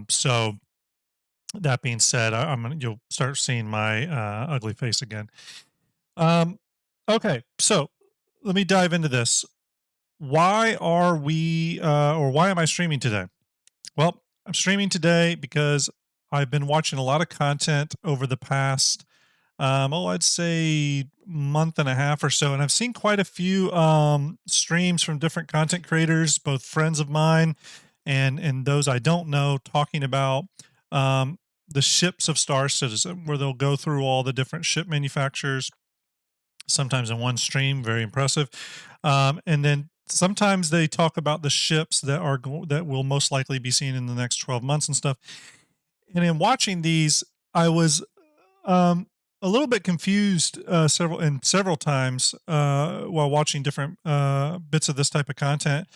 So that being said, you'll start seeing my ugly face again. Um, okay, so let me dive into this. Why are we, or why am I streaming today? Well, I'm streaming today because I've been watching a lot of content over the past, I'd say month and a half or so, and I've seen quite a few streams from different content creators, both friends of mine and those I don't know, talking about um, the ships of Star Citizen, where they'll go through all the different ship manufacturers, sometimes in one stream, very impressive. And then sometimes they talk about the ships that will most likely be seen in the next 12 months and stuff. And in watching these, I was um, a little bit confused several times while watching different bits of this type of content,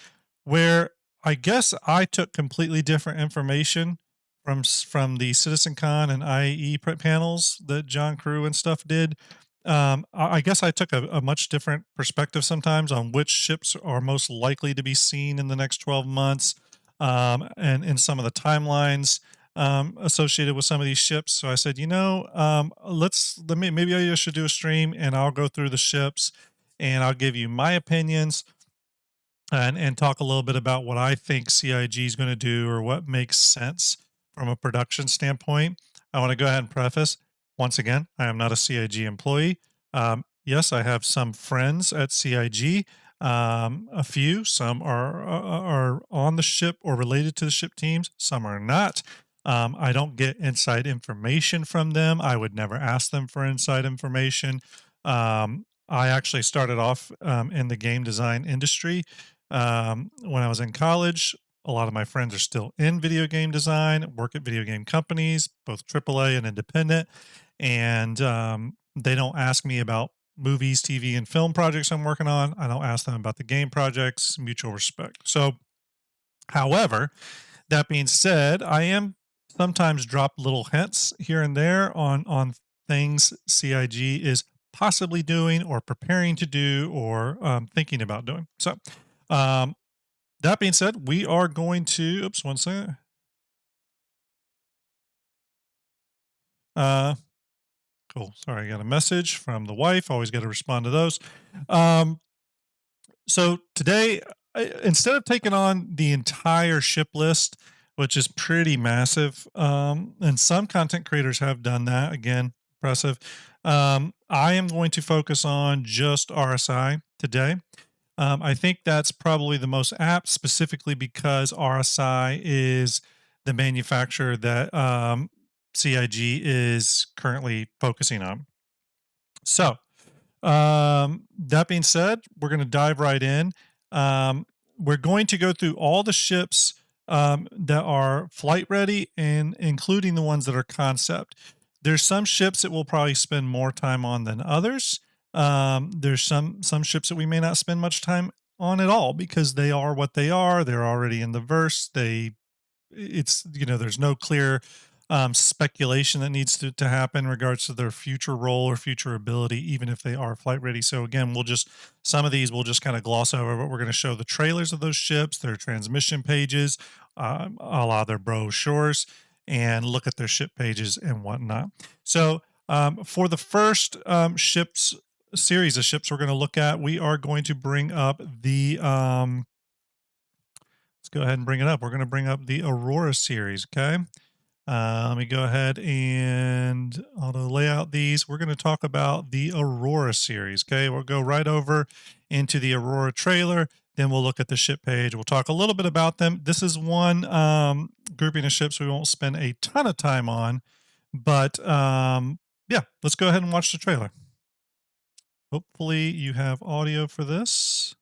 where I guess I took completely different information from the CitizenCon and IAE panels that John Crew and stuff did. I guess I took a much different perspective sometimes on which ships are most likely to be seen in the next 12 months, and in some of the timelines associated with some of these ships. So I said, maybe I should do a stream and I'll go through the ships and I'll give you my opinions and talk a little bit about what I think CIG is going to do or what makes sense from a production standpoint. I want to go ahead and preface once again, I am not a CIG employee. Yes, I have some friends at CIG. A few, some are on the ship or related to the ship teams. Some are not. I don't get inside information from them. I would never ask them for inside information. I actually started off in the game design industry when I was in college. A lot of my friends are still in video game design, work at video game companies, both AAA and independent. And they don't ask me about movies, TV, and film projects I'm working on. I don't ask them about the game projects, mutual respect. So, however, that being said, I am sometimes drop little hints here and there on things CIG is possibly doing or preparing to do or thinking about doing. So, that being said, we are going to, oops, one second. Cool. Sorry, I got a message from the wife. Always got to respond to those. Um, so today, instead of taking on the entire ship list, which is pretty massive, and some content creators have done that, again, impressive. I am going to focus on just RSI today. I think that's probably the most apt, specifically because RSI is the manufacturer that CIG is currently focusing on. So, that being said, we're going to dive right in. We're going to go through all the ships that are flight ready and including the ones that are concept. There's some ships that we'll probably spend more time on than others. There's some ships that we may not spend much time on at all because they are what they are. They're already in the verse. There's no clear speculation that needs to happen in regards to their future role or future ability, even if they are flight ready. So again, some of these we'll just kind of gloss over, but we're going to show the trailers of those ships, their transmission pages, a la their brochures, and look at their ship pages and whatnot. So for the first series of ships we're going to look at, we are going to bring up the let's go ahead and bring it up. We're going to bring up the Aurora series. Okay. Let me go ahead and auto layout these. We're going to talk about the Aurora series. Okay. We'll go right over into the Aurora trailer. Then we'll look at the ship page. We'll talk a little bit about them. This is one grouping of ships we won't spend a ton of time on, but yeah, let's go ahead and watch the trailer. Hopefully you have audio for this.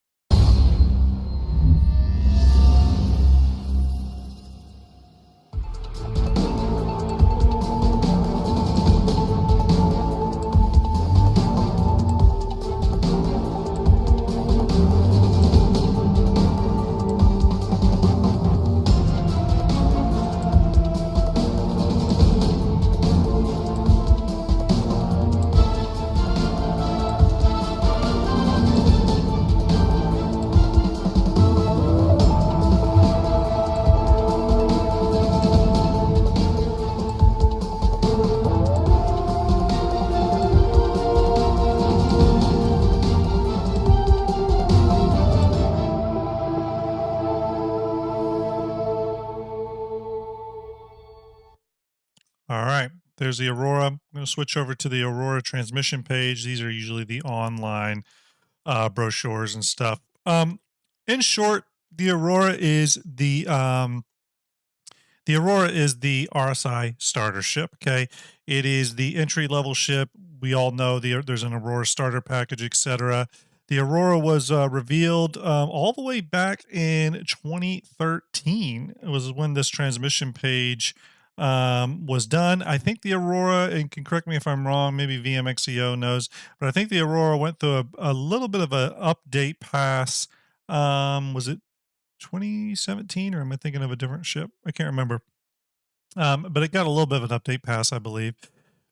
All right, there's the Aurora. I'm going to switch over to the Aurora transmission page. These are usually the online brochures and stuff. In short, the Aurora is the Aurora is the RSI starter ship. Okay, it is the entry level ship. We all know there's an Aurora starter package, etc. The Aurora was revealed all the way back in 2013. It was when this transmission page was done. I think the Aurora, and can correct me if I'm wrong, maybe VMXEO knows, but I think the Aurora went through a little bit of an update pass. Was it 2017 or am I thinking of a different ship? I can't remember. But it got a little bit of an update pass, I believe.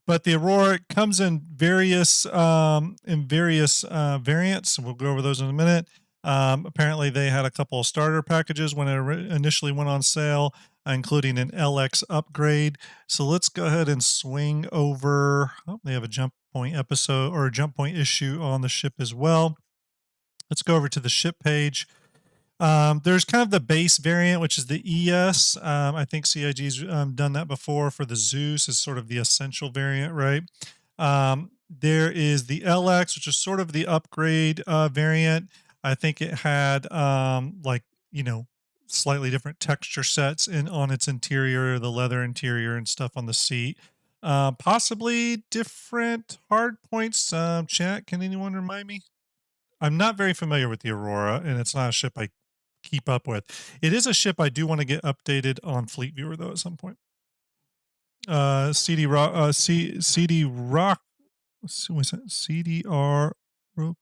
But the Aurora comes in various variants. We'll go over those in a minute. Apparently, they had a couple of starter packages when it initially went on sale, including an LX upgrade. So let's go ahead and swing over. Oh, they have a jump point episode or a jump point issue on the ship as well. Let's go over to the ship page. There's kind of the base variant, which is the ES. I think CIG's done that before for the Zeus is sort of the essential variant, right? There is the LX, which is sort of the upgrade variant. I think it had like, slightly different texture sets on its interior, the leather interior and stuff on the seat. Possibly different hard points. Chat, can anyone remind me? I'm not very familiar with the Aurora, and it's not a ship I keep up with. It is a ship I do want to get updated on Fleet Viewer though at some point. CD Rock, CD Rock, what's that? CDR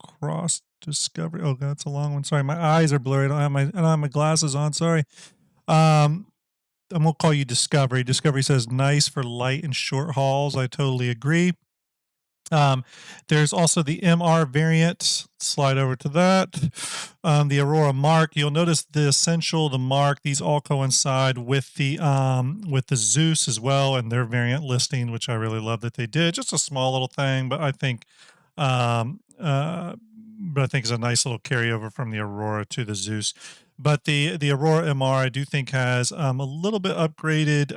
Cross Discovery. Oh god, that's a long one. Sorry, my eyes are blurry. I don't have my glasses on. Sorry. I'm gonna call you Discovery. Discovery says nice for light and short hauls. I totally agree. There's also the MR variant. Slide over to that. The Aurora Mark. You'll notice the Essential, the Mark. These all coincide with the Zeus as well, and their variant listing, which I really love that they did. Just a small little thing, but I think it's a nice little carryover from the Aurora to the Zeus. But the Aurora MR, I do think has a little bit upgraded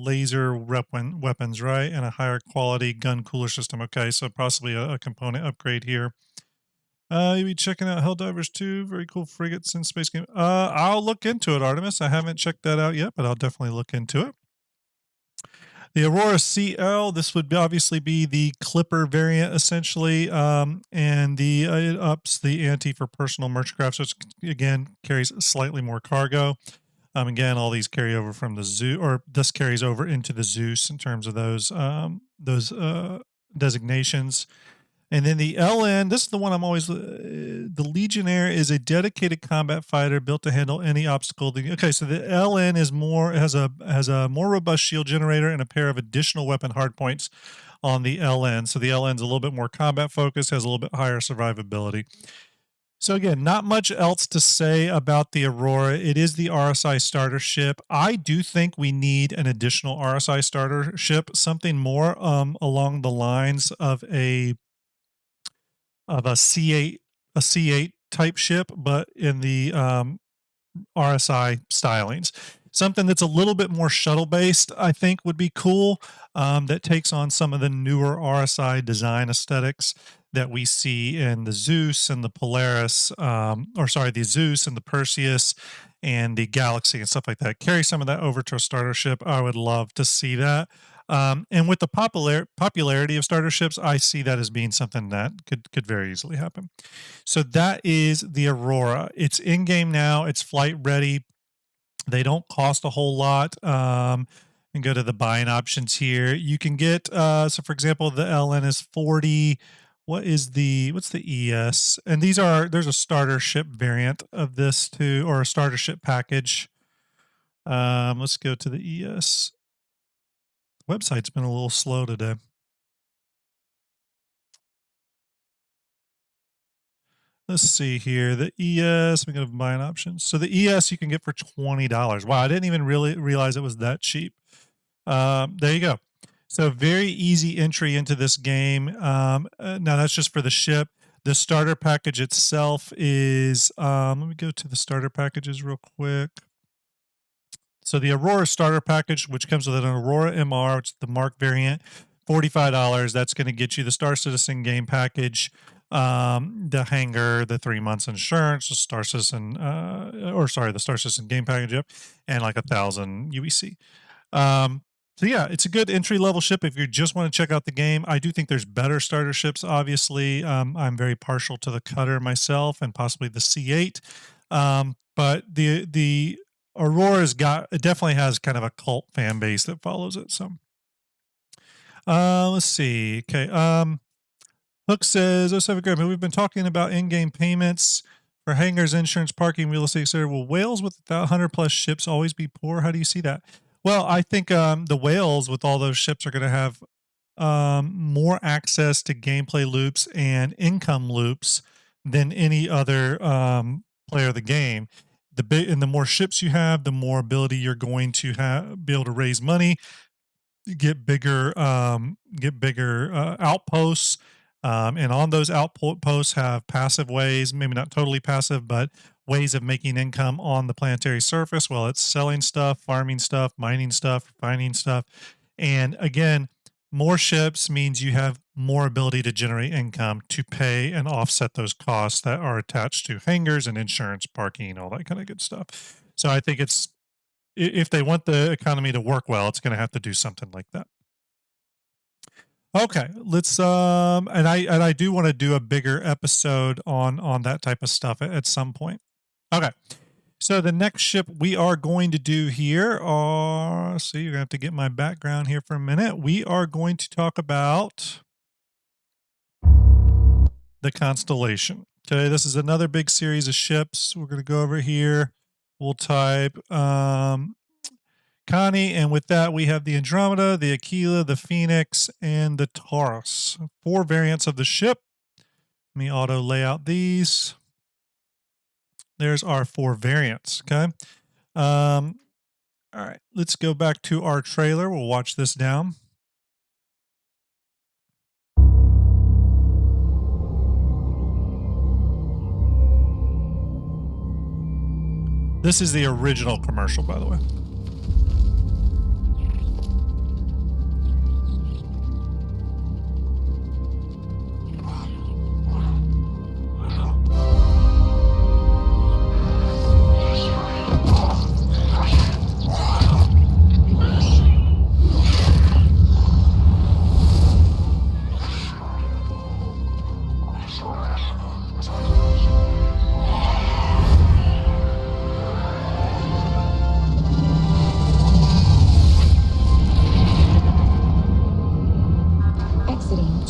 laser weapons, right, and a higher quality gun cooler system. Okay, so possibly a component upgrade here. You'll be checking out Helldivers 2, very cool frigates in space game. I'll look into it, Artemis. I haven't checked that out yet, but I'll definitely look into it. The Aurora CL, this would obviously be the Clipper variant essentially, and it ups the ante for personal merchantcraft, so it's, again, carries slightly more cargo. Again, all these carry over from the Zeus, or this carries over into the Zeus in terms of those designations. And then the LN, this is the one I'm always, the Legionnaire is a dedicated combat fighter built to handle any obstacle. Okay, so the LN is has a more robust shield generator and a pair of additional weapon hardpoints on the LN. So the LN's a little bit more combat focused, has a little bit higher survivability. So again, not much else to say about the Aurora. It is the RSI starter ship. I do think we need an additional RSI starter ship, something more along the lines of a C8 type ship, but in the RSI stylings. Something that's a little bit more shuttle based, I think, would be cool. That takes on some of the newer RSI design aesthetics that we see in the Zeus and the Polaris, the Zeus and the Perseus and the Galaxy and stuff like that. Carry some of that over to a starter ship. I would love to see that. And with the popularity of starter ships, I see that as being something that could very easily happen. So that is the Aurora. It's in game now. It's flight ready. They don't cost a whole lot. And go to the buying options here. You can get so for example, the LN is 40. What's the ES? And there's a starter ship variant of this too, or a starter ship package. Let's go to the ES. The website's been a little slow today. Let's see here. The ES, we go to buying options. So the ES you can get for $20. Wow, I didn't even really realize it was that cheap. There you go. So very easy entry into this game. Now that's just for the ship. The starter package itself is, let me go to the starter packages real quick. So the Aurora starter package, which comes with an Aurora MR, which is the Mark variant, $45. That's going to get you the Star Citizen game package, the hangar, the 3 months insurance, the Star Citizen, the Star Citizen game package, yep, and like 1,000 UEC. So yeah, it's a good entry level ship if you just want to check out the game. I do think there's better starter ships. Obviously, I'm very partial to the Cutter myself, and possibly the C8. But the Aurora's it definitely has kind of a cult fan base that follows it. So, let's see. Okay. Hook says, "Oh, 07 Graham, we've been talking about in-game payments for hangars, insurance, parking, real estate, etc. Will whales with 100 plus ships always be poor? How do you see that?" Well, I think the whales with all those ships are going to have more access to gameplay loops and income loops than any other player of the game. The more ships you have, the more ability you're going to be able to raise money, get bigger outposts, and on those outposts have passive ways, maybe not totally passive, but ways of making income on the planetary surface. Well, it's selling stuff, farming stuff, mining stuff, refining stuff. And again, more ships means you have more ability to generate income to pay and offset those costs that are attached to hangars and insurance, parking, all that kind of good stuff. So I think if they want the economy to work well, it's going to have to do something like that. Okay, let's and I do want to do a bigger episode on that type of stuff at some point. Okay. So the next ship we are going to do here are, so you're going to have to get my background here for a minute. We are going to talk about the Constellation. Okay, this is another big series of ships. We're going to go over here. We'll type Connie, and with that we have the Andromeda, the Aquila, the Phoenix, and the Taurus. 4 variants of the ship. Let me auto lay out these. There's our 4 variants. Okay. All right. Let's go back to our trailer. We'll watch this down. This is the original commercial, by the way.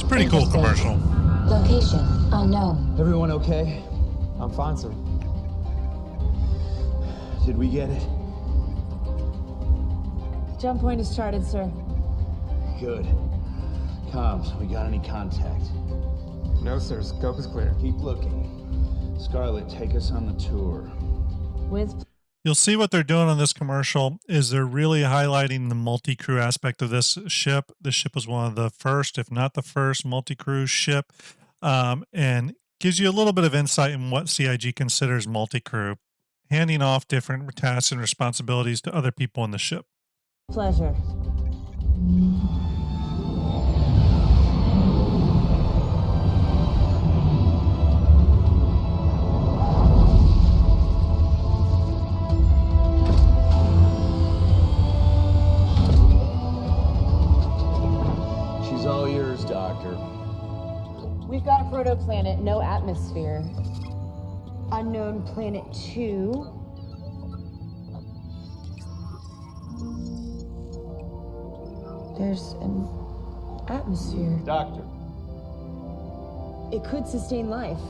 Pretty cool commercial. Location unknown. Everyone okay? I'm fine, sir. Did we get it? Jump point is charted, sir. Good. Comms, we got any contact? No, sir. Scope is clear. Keep looking. Scarlet, take us on the tour. You'll see what they're doing on this commercial is they're really highlighting the multi-crew aspect of this ship. This ship was one of the first, if not the first, multi-crew ship, and gives you a little bit of insight in what CIG considers multi-crew, handing off different tasks and responsibilities to other people in the ship. Pleasure. All yours, Doctor. We've got a protoplanet, no atmosphere. Unknown planet 2. There's an atmosphere. Doctor. It could sustain life.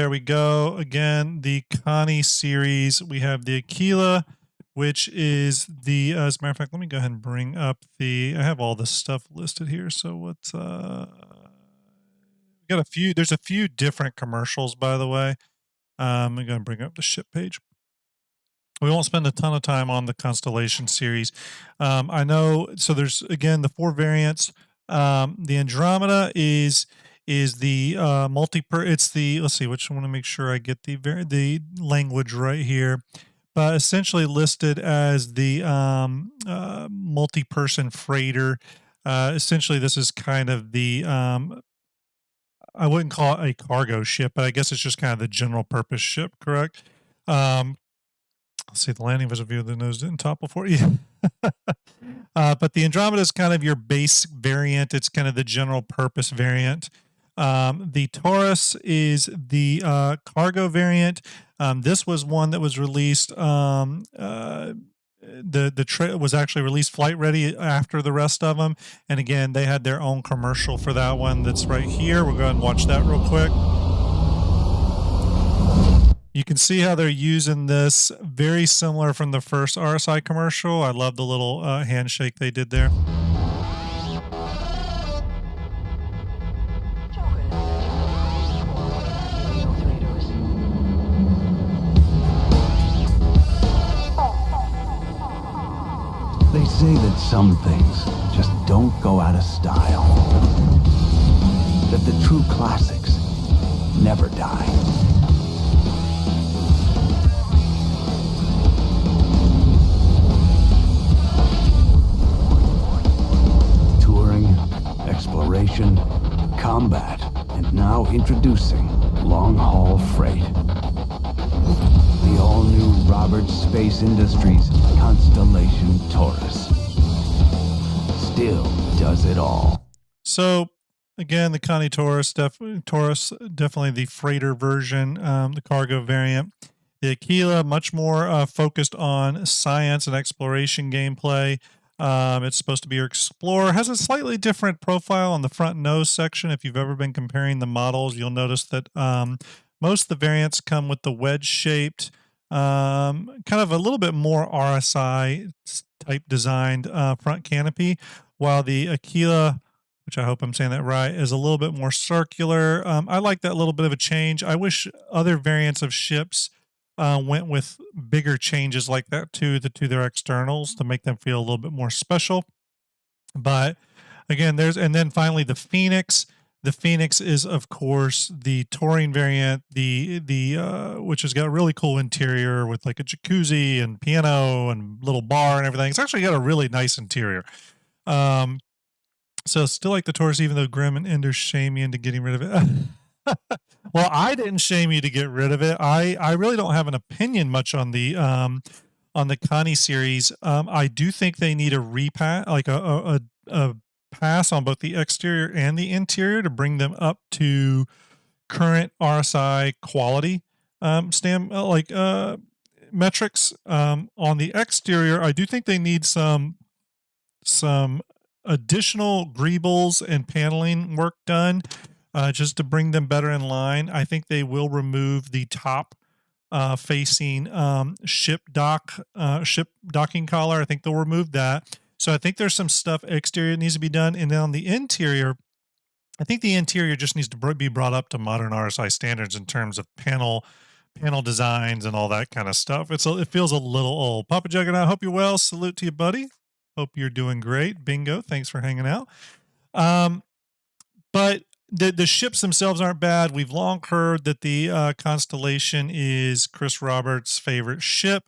there we go. Again, the Connie series. We have the Aquila, which is the, as a matter of fact, let me go ahead and bring up I have all this stuff listed here. So what's, we got there's a few different commercials, by the way. I'm going to bring up the ship page. We won't spend a ton of time on the Constellation series. I know, so there's, again, the 4 variants. The Andromeda is the it's the, let's see, which I want to make sure I get the language right here. But essentially listed as the multi-person freighter. Essentially, this is kind of the, I wouldn't call it a cargo ship, but I guess it's just kind of the general purpose ship, correct? Let's see, the landing was a view of the nose didn't topple for you. But the Andromeda is kind of your base variant. It's kind of the general purpose variant. The Taurus is the cargo variant. This was one that was released. Was actually released flight ready after the rest of them. And again, they had their own commercial for that one. That's right here. We'll go ahead and watch that real quick. You can see how they're using this, very similar from the first RSI commercial. I love the little handshake they did there. They say that some things just don't go out of style. That the true classics never die. Exploration, combat, and now introducing long-haul freight. The all-new Roberts Space Industries Constellation Taurus still does it all. So, again, the Connie Taurus, definitely the freighter version, the cargo variant. The Aquila, much more focused on science and exploration gameplay. It's supposed to be your explorer. Has a slightly different profile on the front nose section. If you've ever been comparing the models, you'll notice that most of the variants come with the wedge-shaped, kind of a little bit more RSI type designed front canopy, while the Aquila, which I hope I'm saying that right, is a little bit more circular. I like that little bit of a change. I wish other variants of ships went with bigger changes like that to their externals to make them feel a little bit more special. But again, and then finally the Phoenix. The Phoenix is, of course, the touring variant, which has got a really cool interior with like a jacuzzi and piano and little bar and everything. It's actually got a really nice interior. So still like the Taurus, even though Grimm and Ender shame me into getting rid of it. Well, I didn't shame you to get rid of it. I really don't have an opinion much on the Connie series. I do think they need a repass, like a pass on both the exterior and the interior to bring them up to current RSI quality metrics. On the exterior, I do think they need some additional greebles and paneling work done. Just to bring them better in line. I think they will remove the top facing ship docking collar. I think they'll remove that. So I think there's some stuff exterior that needs to be done. And then on the interior, I think the interior just needs to be brought up to modern RSI standards in terms of panel designs and all that kind of stuff. It feels a little old. Papa Juggernaut, I hope you're well. Salute to you, buddy. Hope you're doing great. Bingo. Thanks for hanging out. But the ships themselves aren't bad. We've long heard that the Constellation is Chris Roberts' favorite ship.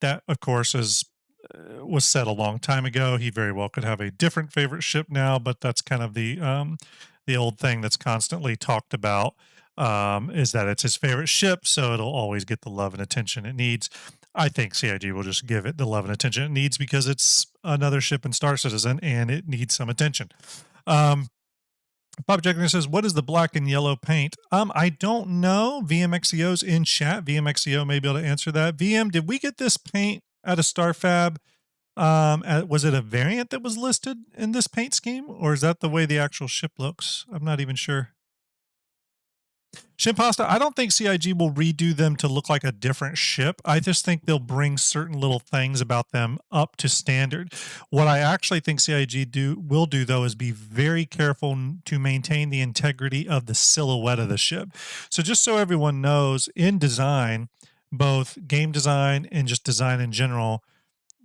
That, of course, was said a long time ago. He very well could have a different favorite ship now, but that's kind of the old thing that's constantly talked about, is that it's his favorite ship, so it'll always get the love and attention it needs. I think CIG will just give it the love and attention it needs because it's another ship in Star Citizen and it needs some attention. Bob Jackson says, what is the black and yellow paint? I don't know. VMXEO's in chat. VMXEO may be able to answer that. VM, did we get this paint at a StarFab? Was it a variant that was listed in this paint scheme, or is that the way the actual ship looks? I'm not even sure. Shimpasta, I don't think CIG will redo them to look like a different ship. I just think they'll bring certain little things about them up to standard. What I actually think CIG will do though is be very careful to maintain the integrity of the silhouette of the ship. So just so everyone knows, in design, both game design and just design in general,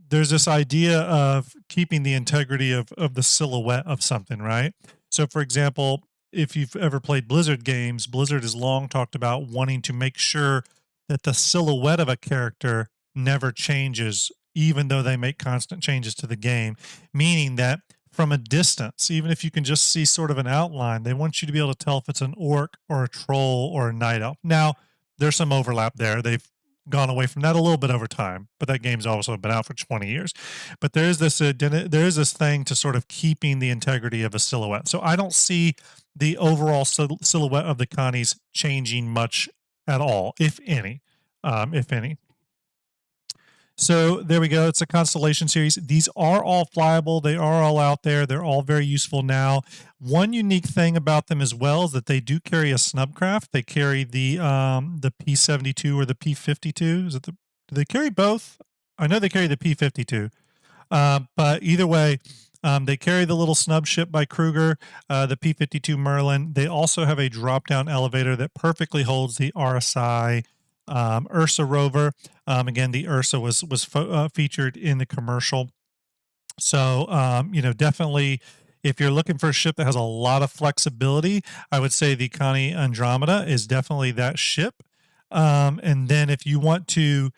there's this idea of keeping the integrity of the silhouette of something, right? So, for example, if you've ever played Blizzard games, Blizzard has long talked about wanting to make sure that the silhouette of a character never changes, even though they make constant changes to the game, meaning that from a distance, even if you can just see sort of an outline, they want you to be able to tell if it's an orc or a troll or a night elf. Now, there's some overlap there. They've gone away from that a little bit over time, but that game's also been out for 20 years. But there is this thing to sort of keeping the integrity of a silhouette. So I don't see the overall silhouette of the Connies changing much at all, if any, if any. So there we go. It's a Constellation series. These are all flyable. They are all out there. They're all very useful now. One unique thing about them as well is that they do carry a snubcraft. They carry the P-72 or the P-52. Do they carry both? I know they carry the P-52. But either way, they carry the little snub ship by Kruger, the P-52 Merlin. They also have a drop-down elevator that perfectly holds the RSI Ursa rover. Again, the Ursa was featured in the commercial. So, definitely, if you're looking for a ship that has a lot of flexibility, I would say the Connie Andromeda is definitely that ship. And then if you want to,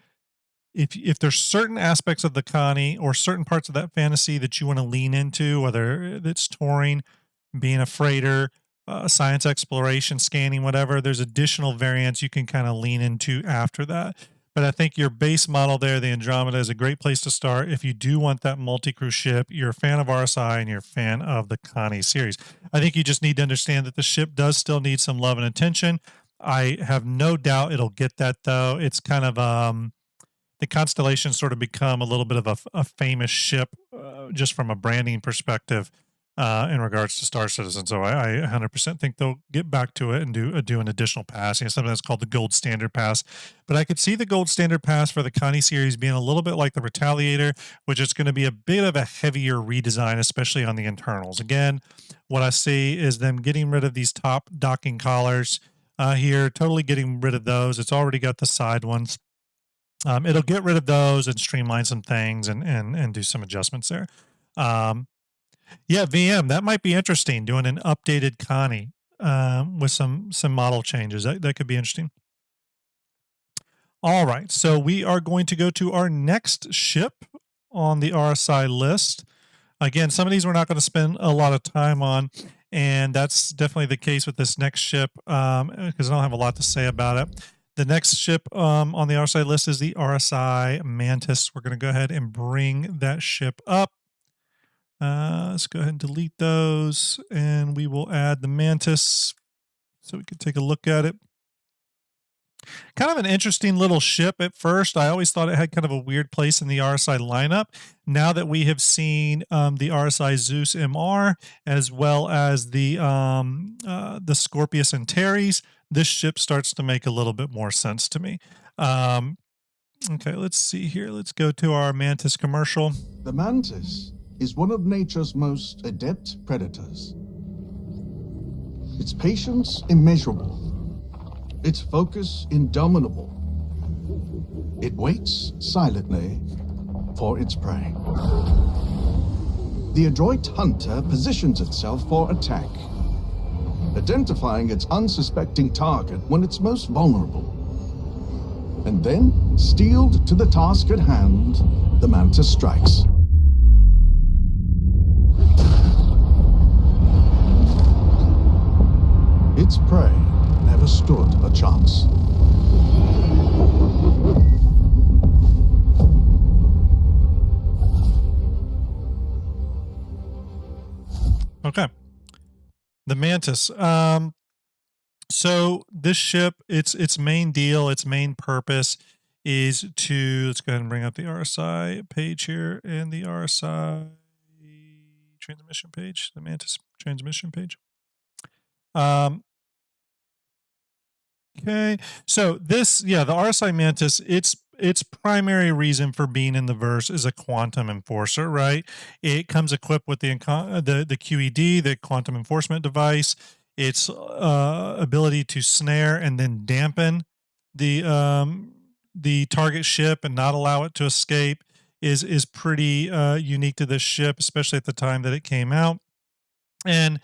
if there's certain aspects of the Connie or certain parts of that fantasy that you want to lean into, whether it's touring, being a freighter, science exploration, scanning, whatever, there's additional variants you can kind of lean into after that. But I think your base model there, the Andromeda, is a great place to start if you do want that multi-crew ship, you're a fan of RSI, and you're a fan of the Connie series. I think you just need to understand that the ship does still need some love and attention. I have no doubt it'll get that, though. It's kind of the Constellation sort of become a little bit of a famous ship just from a branding perspective in regards to Star Citizen. So I 100% think they'll get back to it and do an additional pass, something that's called the Gold Standard Pass. But I could see the Gold Standard Pass for the Connie series being a little bit like the Retaliator, which is going to be a bit of a heavier redesign, especially on the internals. Again, what I see is them getting rid of these top docking collars here, totally getting rid of those. It's already got the side ones. It'll get rid of those and streamline some things and do some adjustments there. Yeah, VM, that might be interesting, doing an updated Connie with some model changes. That could be interesting. All right, so we are going to go to our next ship on the RSI list. Again, some of these we're not going to spend a lot of time on, and that's definitely the case with this next ship because I don't have a lot to say about it. The next ship on the RSI list is the RSI Mantis. We're going to go ahead and bring that ship up. Let's go ahead and delete those, and we will add the Mantis so we can take a look at it. Kind of an interesting little ship at first. I always thought it had kind of a weird place in the RSI lineup. Now that we have seen the RSI Zeus MR as well as the Scorpius and Antares, this ship starts to make a little bit more sense to me. Okay, let's see here. Let's go to our Mantis commercial. The Mantis is one of nature's most adept predators. Its patience immeasurable. Its focus indomitable. It waits silently for its prey. The adroit hunter positions itself for attack, identifying its unsuspecting target when it's most vulnerable. And then, steeled to the task at hand, the Mantis strikes. Its prey never stood a chance. Okay. The Mantis. So this ship, its main deal, its main purpose is to, let's go ahead and bring up the RSI page here and the RSI transmission page, the Mantis transmission page. Okay. So this, yeah, the RSI Mantis, its primary reason for being in the verse is a quantum enforcer, right? It comes equipped with the QED, the quantum enforcement device. Its ability to snare and then dampen the target ship and not allow it to escape is pretty unique to this ship, especially at the time that it came out. And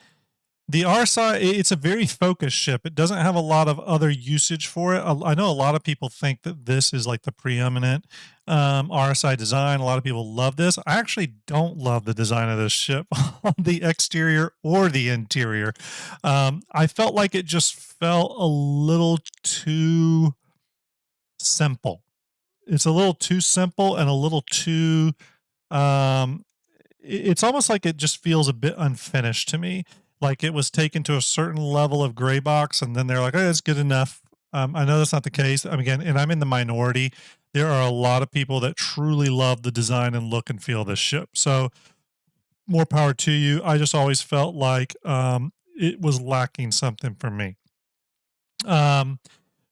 the RSI, it's a very focused ship. It doesn't have a lot of other usage for it. I know a lot of people think that this is like the preeminent RSI design. A lot of people love this. I actually don't love the design of this ship on the exterior or the interior. I felt like it just felt a little too simple. It's a little too simple and a little too um it's almost like it just feels a bit unfinished to me. Like it was taken to a certain level of gray box, and then they're like, "Oh, that's good enough." I know that's not the case. Again, and I'm in the minority. There are a lot of people that truly love the design and look and feel of this ship. So more power to you. I just always felt like it was lacking something for me. Um,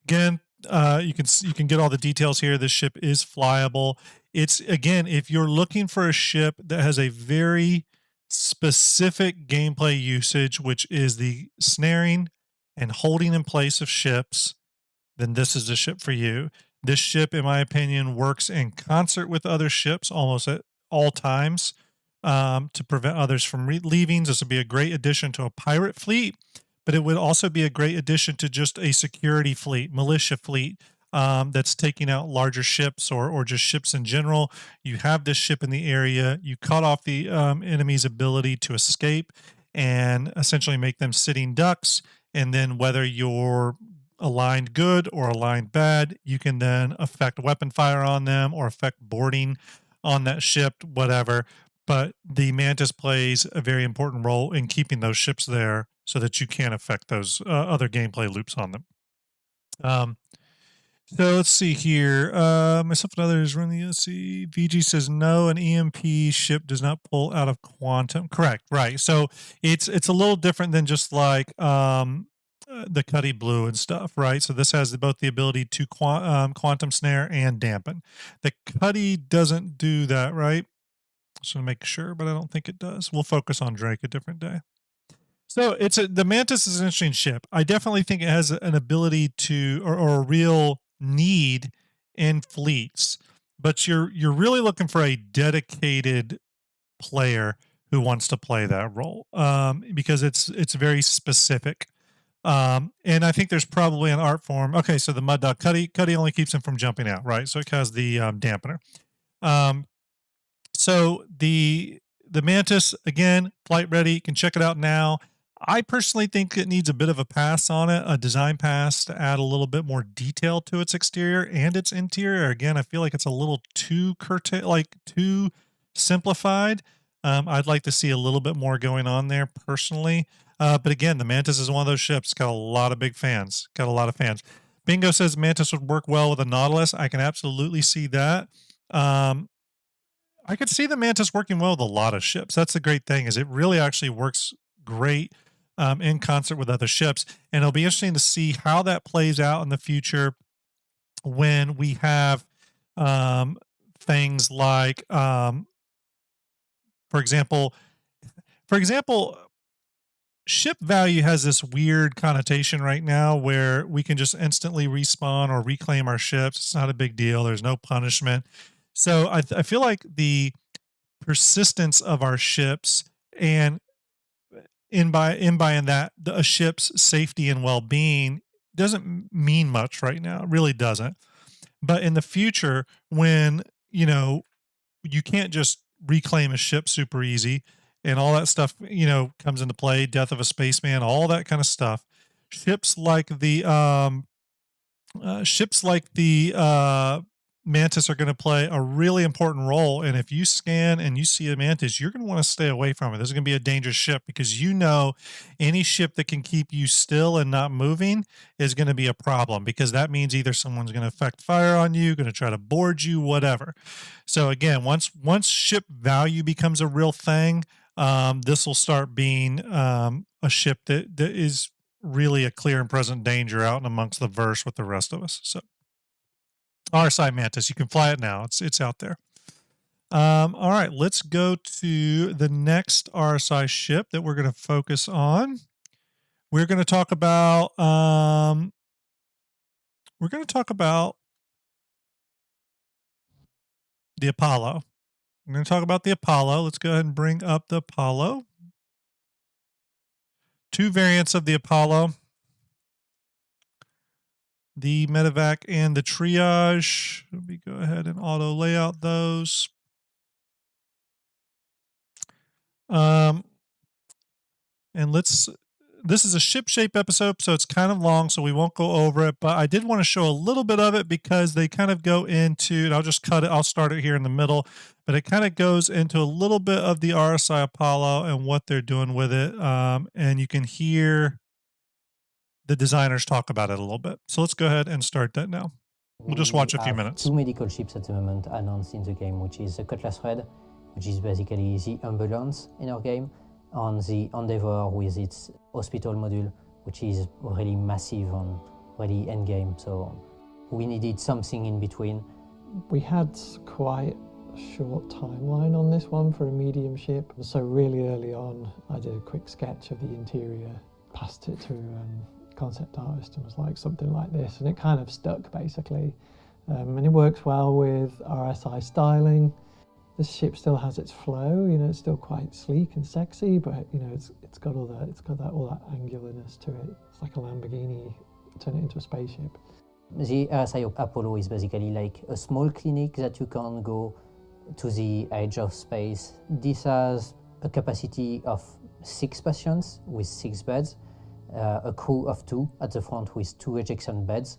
Again, you can get all the details here. This ship is flyable. It's again, if you're looking for a ship that has a very specific gameplay usage, which is the snaring and holding in place of ships, then this is the ship for you. This ship, in my opinion, works in concert with other ships almost at all times to prevent others from leaving. This would be a great addition to a pirate fleet, but it would also be a great addition to just a security fleet, militia fleet that's taking out larger ships or just ships in general. You have this ship in the area, you cut off the enemy's ability to escape and essentially make them sitting ducks. And then whether you're aligned good or aligned bad, you can then affect weapon fire on them or affect boarding on that ship, whatever. But the Mantis plays a very important role in keeping those ships there so that you can affect those other gameplay loops on them. Um, so let's see here. Myself and others run the see. VG says no, an EMP ship does not pull out of quantum. Correct, right. So it's a little different than just like the Cuddy Blue and stuff, right? So this has both the ability to quantum snare and dampen. The Cuddy doesn't do that, right? Just want to make sure, but I don't think it does. We'll focus on Drake a different day. So the Mantis is an interesting ship. I definitely think it has an ability to or a real need in fleets, but you're really looking for a dedicated player who wants to play that role because it's very specific. And I think there's probably an art form. Okay, so the Mud Dog Cuddy only keeps him from jumping out, right? So it has the dampener. So the Mantis, again, flight ready. You can check it out now. I personally think it needs a bit of a pass on it, a design pass to add a little bit more detail to its exterior and its interior. Again, I feel like it's a little too too simplified. I'd like to see a little bit more going on there personally. But again, the Mantis is one of those ships. Got a lot of big fans. Got a lot of fans. Bingo says Mantis would work well with a Nautilus. I can absolutely see that. I could see the Mantis working well with a lot of ships. That's the great thing is it really actually works great in concert with other ships. And it'll be interesting to see how that plays out in the future when we have things like, for example, ship value has this weird connotation right now where we can just instantly respawn or reclaim our ships. It's not a big deal. There's no punishment. So I feel like the persistence of our ships and in that a ship's safety and well-being doesn't mean much right now. It really doesn't. But in the future, when you can't just reclaim a ship super easy and all that stuff comes into play, death of a spaceman, all that kind of stuff, ships like the Mantis are going to play a really important role. And if you scan and you see a Mantis, you're going to want to stay away from it. This is going to be a dangerous ship because any ship that can keep you still and not moving is going to be a problem because that means either someone's going to affect fire on you, going to try to board you, whatever. So again, once ship value becomes a real thing, this will start being a ship that is really a clear and present danger out and amongst the verse with the rest of us. So RSI Mantis, you can fly it now. It's out there. All right, let's go to the next RSI ship that we're going to focus on. We're going to talk about the Apollo. We're going to talk about the Apollo. Let's go ahead and bring up the Apollo. Two variants of the Apollo, the medevac and the triage. Let me go ahead and auto layout those. And this is a ship shape episode, so it's kind of long, so we won't go over it, but I did want to show a little bit of it because they kind of go into, and I'll just cut it, I'll start it here in the middle, but it kind of goes into a little bit of the RSI Apollo and what they're doing with it. And you can hear the designers talk about it a little bit. So let's go ahead and start that now. We'll just watch a few minutes. Two medical ships at the moment announced in the game, which is the Cutlass Red, which is basically the ambulance in our game, and the Endeavor with its hospital module, which is really massive and really endgame. So we needed something in between. We had quite a short timeline on this one for a medium ship. So really early on, I did a quick sketch of the interior, passed it to concept artist and was like something like this, and it kind of stuck basically. And it works well with RSI styling. This ship still has its flow, you know, it's still quite sleek and sexy, but you know, it's got all that angularness to it. It's like a Lamborghini, turn it into a spaceship. The RSI Apollo is basically like a small clinic that you can go to the edge of space. This has a capacity of 6 patients with 6 beds, a crew of 2 at the front with 2 ejection beds,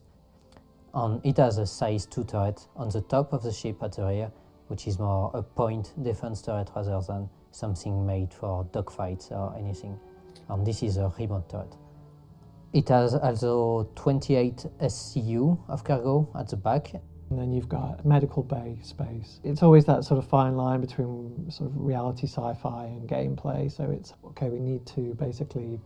and it has a size 2 turret on the top of the ship at the rear, which is more a point defense turret rather than something made for dogfights or anything. And this is a remote turret. It has also 28 SCU of cargo at the back. And then you've got medical bay space. It's always that sort of fine line between sort of reality sci-fi and gameplay. So it's, okay, we need to basically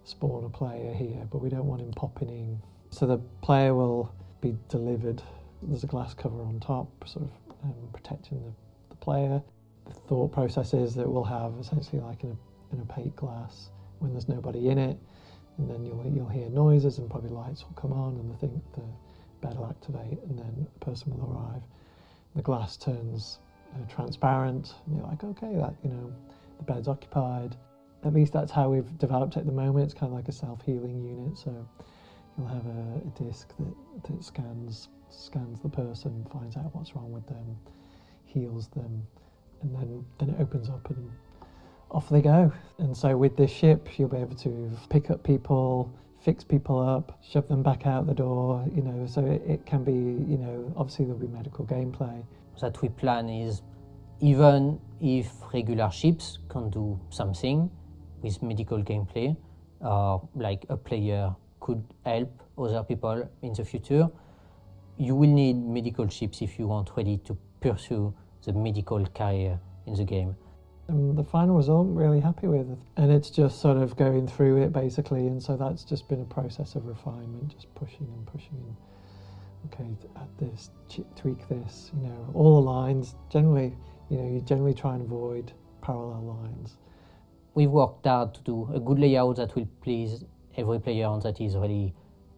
spawn a player here, but we don't want him popping in. So the player will be delivered. There's a glass cover on top, sort of protecting the player. The thought process is that we'll have essentially like an opaque glass when there's nobody in it, and then you'll hear noises and probably lights will come on, and the bed will activate, and then a person will arrive. The glass turns transparent, and you're like, okay, that, you know, the bed's occupied. At least that's how we've developed it at the moment. It's kind of like a self-healing unit, so you'll have a disc that scans the person, finds out what's wrong with them, heals them, and then it opens up and off they go. And so with this ship, you'll be able to pick up people, fix people up, shove them back out the door, you know, so it can be, you know, obviously there'll be medical gameplay. That we plan is, even if regular ships can do something with medical gameplay, like a player could help other people in the future, you will need medical ships if you want really to pursue the medical career in the game. The final result I'm really happy with, and it's just sort of going through it basically, and so that's just been a process of refinement, just pushing and okay, add this, tweak this, you know, all the lines. Generally, you know, you generally try and avoid parallel lines. We've worked hard to do a good layout that will please every player and that is really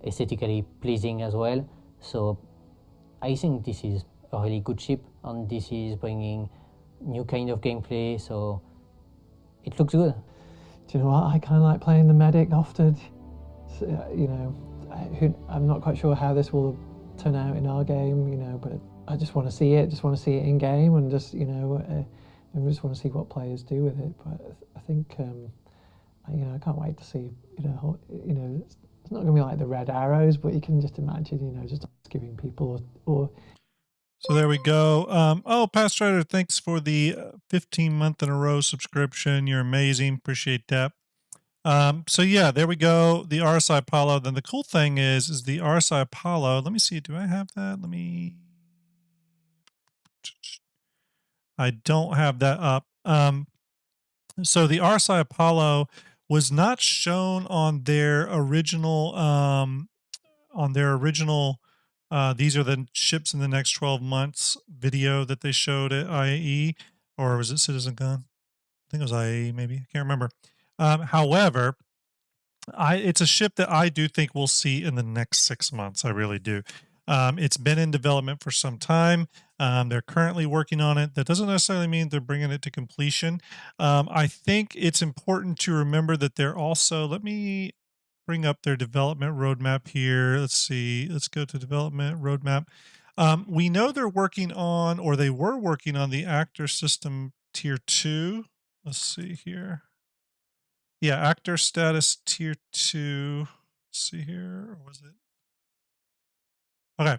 aesthetically pleasing as well. So I think this is a really good ship, and this is bringing new kind of gameplay, so it looks good. Do you know what? I kind of like playing the medic often. So, you know, I'm not quite sure how this will turn out in our game, you know, but I just want to see it in game, and just, you know, I just want to see what players do with it. But I think, you know, I can't wait to see, you know, it's not going to be like the red arrows, but you can just imagine, you know, just giving people or So there we go. Oh, Past Strider, thanks for the 15-month in a row subscription. You're amazing. Appreciate that. So yeah, there we go. The RSI Apollo. Then the cool thing is the RSI Apollo. Let me see. Do I have that? I don't have that up. So the RSI Apollo was not shown on their original these are the ships in the next 12 months video that they showed at IAE, or was it Citizen Con? I think it was IAE, maybe. I can't remember. However, it's a ship that I do think we'll see in the next 6 months. I really do. It's been in development for some time. They're currently working on it. That doesn't necessarily mean they're bringing it to completion. I think it's important to remember that they're also, let me bring up their development roadmap here. Let's see. Let's go to development roadmap. We know they're working on, or they were working on, the actor system tier 2. Let's see here. Yeah, actor status tier 2. Let's see here. Or was it? Okay.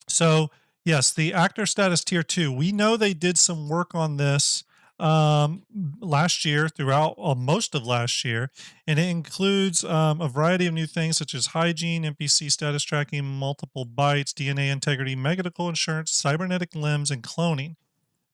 So, yes, the actor status tier 2. We know they did some work on this last year, throughout most of last year, and it includes a variety of new things such as hygiene, NPC status tracking, multiple bytes, DNA integrity, medical insurance, cybernetic limbs, and cloning.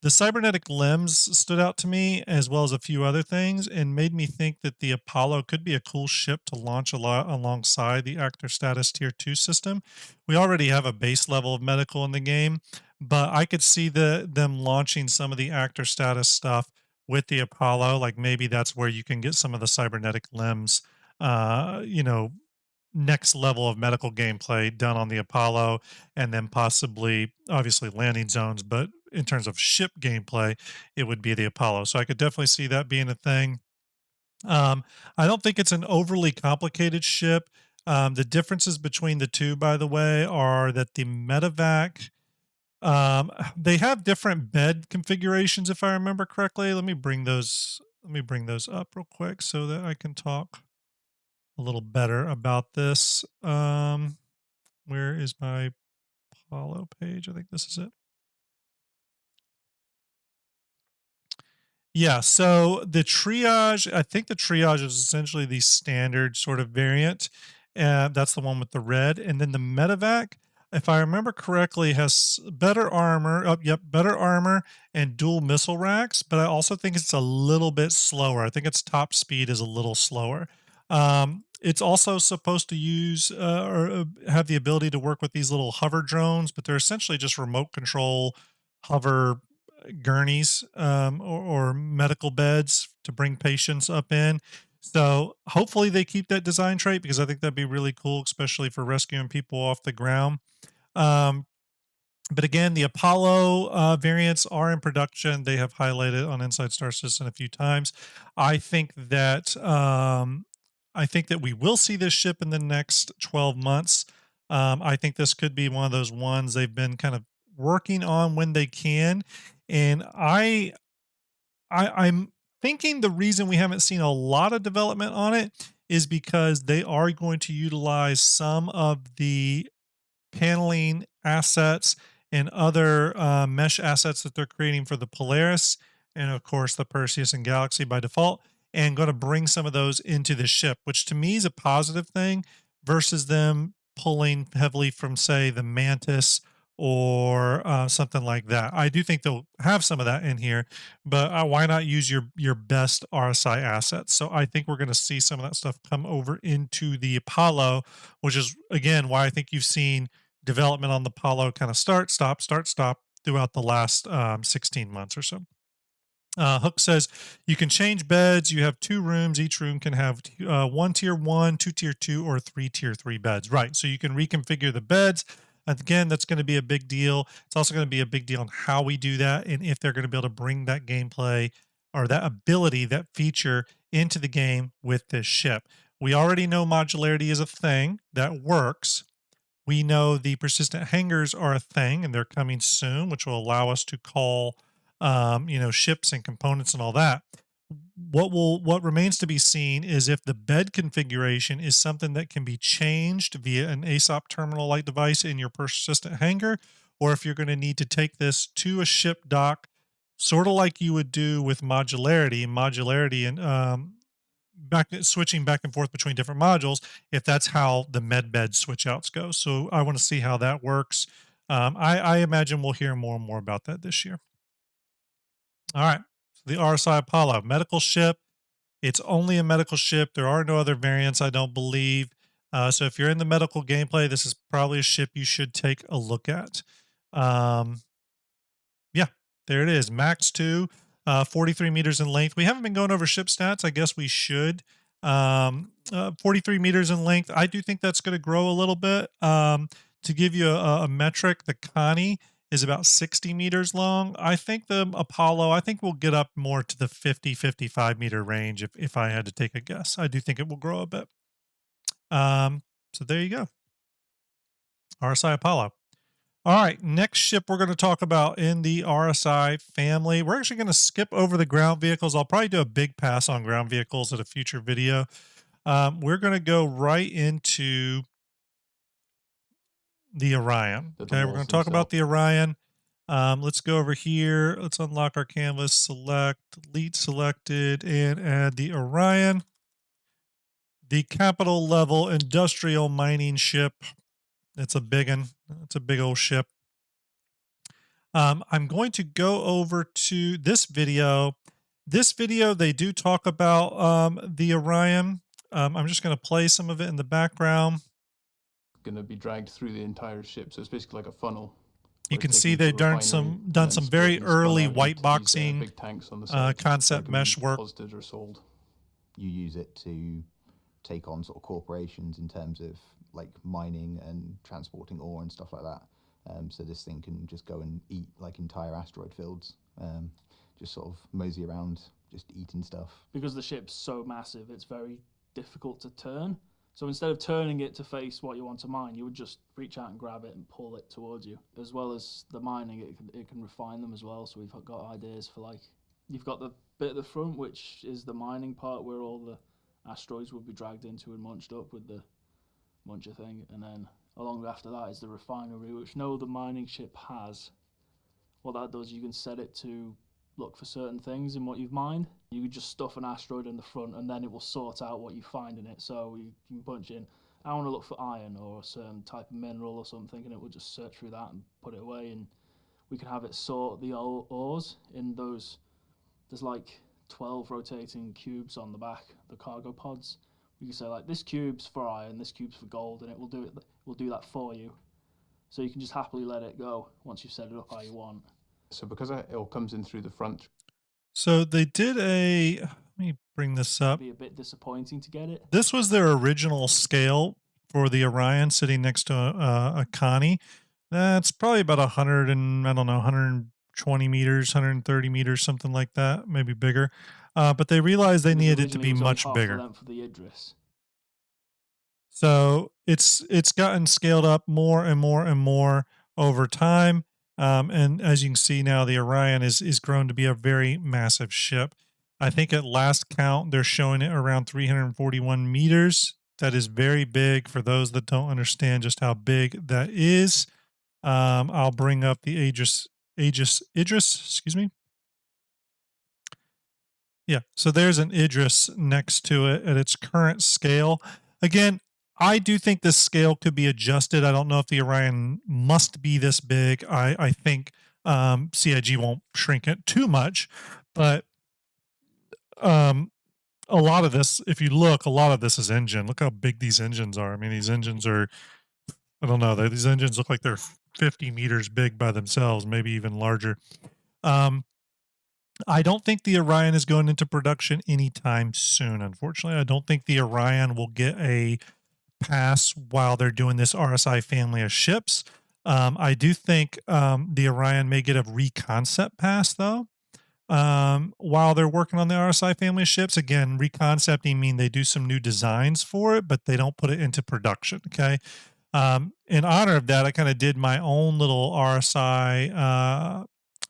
The cybernetic limbs stood out to me, as well as a few other things, and made me think that the Apollo could be a cool ship to launch a lot alongside the actor status tier 2 system. We already have a base level of medical in the game, but I could see them launching some of the actor status stuff with the Apollo. Like, maybe that's where you can get some of the cybernetic limbs, you know, next level of medical gameplay done on the Apollo, and then possibly, obviously, landing zones. But in terms of ship gameplay, it would be the Apollo. So I could definitely see that being a thing. I don't think it's an overly complicated ship. The differences between the two, by the way, are that the medevac, they have different bed configurations, if I remember correctly. Let me bring those up real quick so that I can talk a little better about this. Where is my Apollo page? I think this is it. Yeah, so the triage, I think the triage is essentially the standard sort of variant. That's the one with the red. And then the medevac, if I remember correctly, has better armor. Oh, yep, better armor and dual missile racks. But I also think it's a little bit slower. I think its top speed is a little slower. It's also supposed to use or have the ability to work with these little hover drones, but they're essentially just remote control hover gurneys, or medical beds to bring patients up in. So hopefully they keep that design trait, because I think that'd be really cool, especially for rescuing people off the ground. Um, but again, the Apollo variants are in production. They have highlighted on Inside Star Citizen a few times. I think that we will see this ship in the next 12 months. I think this could be one of those ones they've been kind of working on when they can, and I'm thinking the reason we haven't seen a lot of development on it is because they are going to utilize some of the paneling assets and other mesh assets that they're creating for the Polaris, and of course the Perseus and Galaxy by default, and going to bring some of those into the ship, which to me is a positive thing versus them pulling heavily from, say, the Mantis or something like that. I do think they'll have some of that in here, but why not use your best RSI assets? So I think we're going to see some of that stuff come over into the Apollo, which is again why I think you've seen development on the Apollo kind of start, stop, start, stop throughout the last 16 months or so. Hook says you can change beds. You have 2 rooms. Each room can have 1 tier 1, 2 tier 2, or 3 tier 3 beds. Right. So you can reconfigure the beds. Again, that's going to be a big deal. It's also going to be a big deal on how we do that, and if they're going to be able to bring that gameplay or that ability, that feature into the game with this ship. We already know modularity is a thing that works. We know the persistent hangars are a thing, and they're coming soon, which will allow us to call, ships and components and all that. What remains to be seen is if the bed configuration is something that can be changed via an ASOP terminal like device in your persistent hangar, or if you're going to need to take this to a ship dock, sort of like you would do with modularity and switching back and forth between different modules, if that's how the med bed switch outs go. So I want to see how that works. I imagine we'll hear more and more about that this year. All right. So the RSI Apollo medical ship. It's only a medical ship. There are no other variants, I don't believe. So if you're in the medical gameplay, this is probably a ship you should take a look at. Yeah, there it is. Max 2, 43 meters in length. We haven't been going over ship stats. I guess we should. 43 meters in length. I do think that's going to grow a little bit. To give you a metric, the Connie is about 60 meters long. I think the Apollo, I think we'll get up more to the 50, 55 meter range if I had to take a guess. I do think it will grow a bit. So there you go. RSI Apollo. All right, next ship we're going to talk about in the RSI family. We're actually going to skip over the ground vehicles. I'll probably do a big pass on ground vehicles at a future video. We're going to go right into the Orion. Okay, we're going to talk about the Orion. Let's go over here. Let's unlock our canvas, select, delete selected, and add the Orion. The capital level industrial mining ship. It's a big one. It's a big old ship. I'm going to go over to this video. This video, they do talk about the Orion. I'm just going to play some of it in the background. Going to be dragged through the entire ship, so it's basically like a funnel. You can see they've done some very early white boxing big tanks on the side, concept mesh work. Deposited or sold. You use it to take on sort of corporations in terms of like mining and transporting ore and stuff like that. So this thing can just go and eat like entire asteroid fields, just sort of mosey around, just eating stuff. Because the ship's so massive, it's very difficult to turn. So instead of turning it to face what you want to mine, you would just reach out and grab it and pull it towards you. As well as the mining, it can refine them as well. So we've got ideas for, like, you've got the bit at the front, which is the mining part where all the asteroids would be dragged into and munched up with the muncher thing, and then along after that is the refinery, which no other mining ship has. What that does, you can set it to look for certain things in what you've mined. You could just stuff an asteroid in the front and then it will sort out what you find in it. So you can punch in, I want to look for iron or a certain type of mineral or something, and it will just search through that and put it away, and we can have it sort the ores in those. There's like 12 rotating cubes on the back, the cargo pods. You can say like, this cube's for iron, this cube's for gold, and it will do that for you. So you can just happily let it go once you've set it up how you want. So because it all comes in through the front. So they did let me bring this up. It'd be a bit disappointing to get it. This was their original scale for the Orion, sitting next to a Connie. That's probably about 100 and, I don't know, 120 meters, 130 meters, something like that, maybe bigger. But they realized they needed it to be much bigger. For the Idris. So it's gotten scaled up more and more and more over time. And as you can see now, the Orion is grown to be a very massive ship. I think at last count, they're showing it around 341 meters. That is very big for those that don't understand just how big that is. I'll bring up the Idris, excuse me. Yeah, so there's an Idris next to it at its current scale. Again, I do think this scale could be adjusted. I don't know if the Orion must be this big. I think CIG won't shrink it too much, but a lot of this, if you look, a lot of this is engine. Look how big these engines are. I mean, these engines are, I don't know, these engines look like they're 50 meters big by themselves, maybe even larger. I don't think the Orion is going into production anytime soon, unfortunately. I don't think the Orion will get a pass while they're doing this RSI family of ships. I do think the Orion may get a reconcept pass, though, while they're working on the RSI family of ships. Again, reconcepting mean they do some new designs for it, but they don't put it into production, okay? In honor of that, I kind of did my own little RSI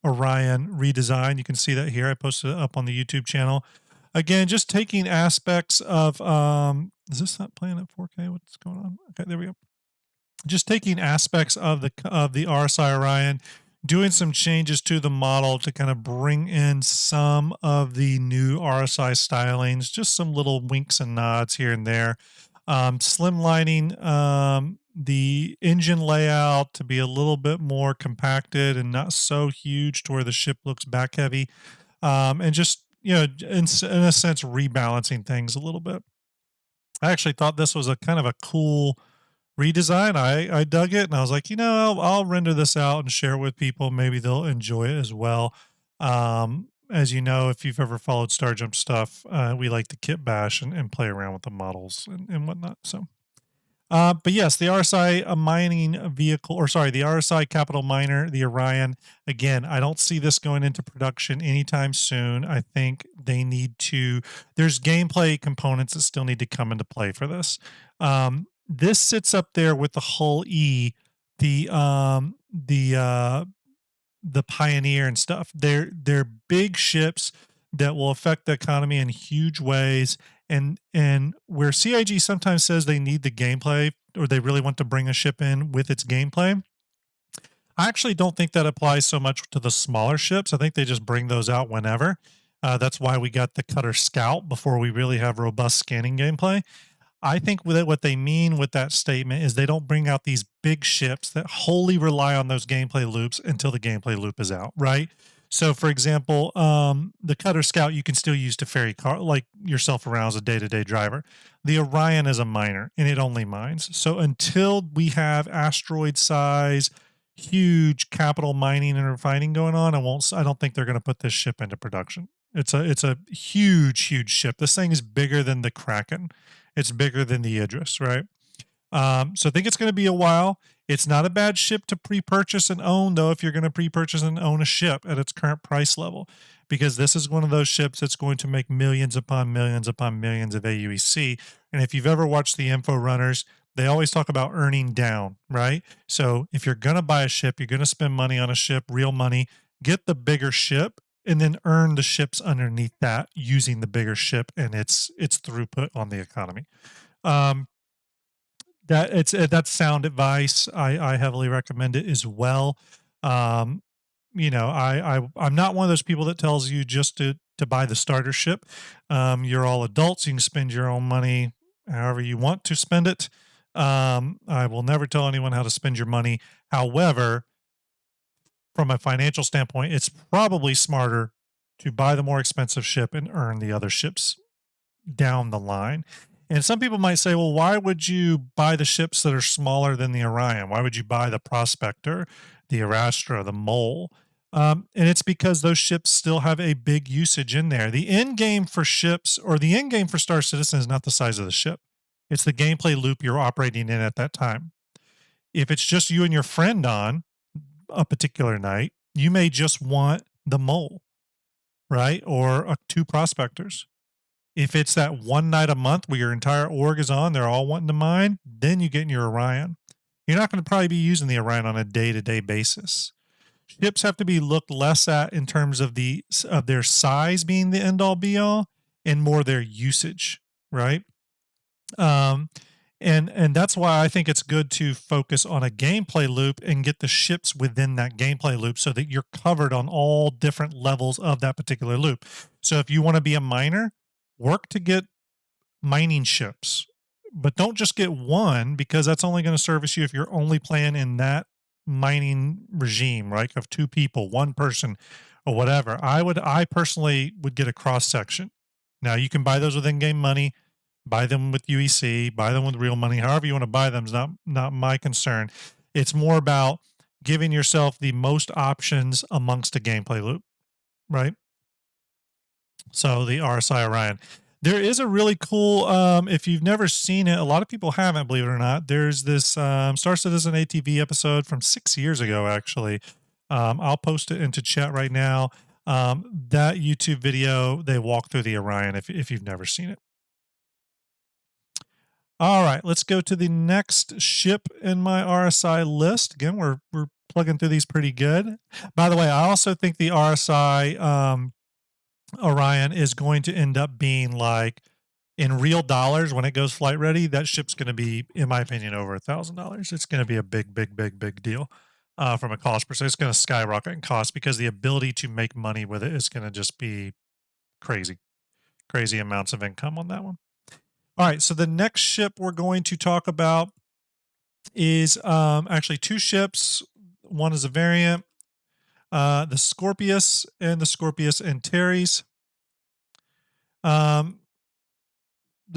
Orion redesign. You can see that here. I posted it up on the YouTube channel. Again, just taking aspects of, is this not playing at 4K? What's going on? Okay, there we go. Just taking aspects of the RSI Orion, doing some changes to the model to kind of bring in some of the new RSI stylings, just some little winks and nods here and there. Slimlining the engine layout to be a little bit more compacted and not so huge to where the ship looks back heavy. And just in a sense, rebalancing things a little bit. I actually thought this was a kind of a cool redesign. I dug it, and I was like, I'll render this out and share it with people. Maybe they'll enjoy it as well. As you know, if you've ever followed StarJump stuff, we like to kit bash and play around with the models and whatnot. So, but yes, the RSI mining vehicle, or sorry, the RSI capital miner, the Orion. Again, I don't see this going into production anytime soon. I think they need to. There's gameplay components that still need to come into play for this. This sits up there with the Hull E, the Pioneer and stuff. They're big ships that will affect the economy in huge ways. And where CIG sometimes says they need the gameplay, or they really want to bring a ship in with its gameplay, I actually don't think that applies so much to the smaller ships. I think they just bring those out whenever. That's why we got the Cutter Scout before we really have robust scanning gameplay. I think with it, what they mean with that statement is they don't bring out these big ships that wholly rely on those gameplay loops until the gameplay loop is out, right? So, for example, the Cutter Scout you can still use to ferry like yourself around as a day-to-day driver. The Orion is a miner, and it only mines. So until we have asteroid size, huge capital mining and refining going on, I don't think they're going to put this ship into production. It's a huge ship. This thing is bigger than the Kraken. It's bigger than the Idris, right? So I think it's going to be a while. It's not a bad ship to pre-purchase and own, though, if you're going to pre-purchase and own a ship at its current price level, because this is one of those ships that's going to make millions upon millions upon millions of AUEC. And if you've ever watched the info runners, they always talk about earning down, right? So if you're going to buy a ship, you're going to spend money on a ship, real money, get the bigger ship, and then earn the ships underneath that using the bigger ship and its throughput on the economy. That's sound advice. I heavily recommend it as well. I'm not one of those people that tells you just to buy the starter ship. You're all adults. You can spend your own money however you want to spend it. I will never tell anyone how to spend your money. However, from a financial standpoint, it's probably smarter to buy the more expensive ship and earn the other ships down the line. And some people might say, well, why would you buy the ships that are smaller than the Orion? Why would you buy the Prospector, the Erastra, the Mole? And it's because those ships still have a big usage in there. The end game for ships, or the end game for Star Citizen, is not the size of the ship. It's the gameplay loop you're operating in at that time. If it's just you and your friend on a particular night, you may just want the Mole, right? Or 2 Prospectors. If it's that one night a month where your entire org is on, they're all wanting to mine, then you get in your Orion. You're not going to probably be using the Orion on a day-to-day basis. Ships have to be looked less at in terms of their size being the end-all be-all, and more their usage, right? And that's why I think it's good to focus on a gameplay loop and get the ships within that gameplay loop so that you're covered on all different levels of that particular loop. So if you want to be a miner, work to get mining ships, but don't just get one, because that's only going to service you if you're only playing in that mining regime, right? Of 2 people, 1 person, or whatever. I personally would get a cross section. Now you can buy those with in-game money, buy them with UEC, buy them with real money. However you want to buy them is not my concern. It's more about giving yourself the most options amongst a gameplay loop, right? So the RSI Orion. There is a really cool, if you've never seen it, a lot of people haven't, believe it or not. There's this Star Citizen ATV episode from 6 years ago, actually. I'll post it into chat right now. That YouTube video, they walk through the Orion if you've never seen it. All right, let's go to the next ship in my RSI list. Again, we're plugging through these pretty good. By the way, I also think the RSI Orion is going to end up being, like, in real dollars when it goes flight ready, that ship's going to be, in my opinion, over $1,000. It's going to be a big deal from a cost perspective. It's going to skyrocket in cost because the ability to make money with it is going to just be crazy amounts of income on that one. All right, so the next ship we're going to talk about is actually 2 ships. One is a variant, the Scorpius and the Scorpius Antares. The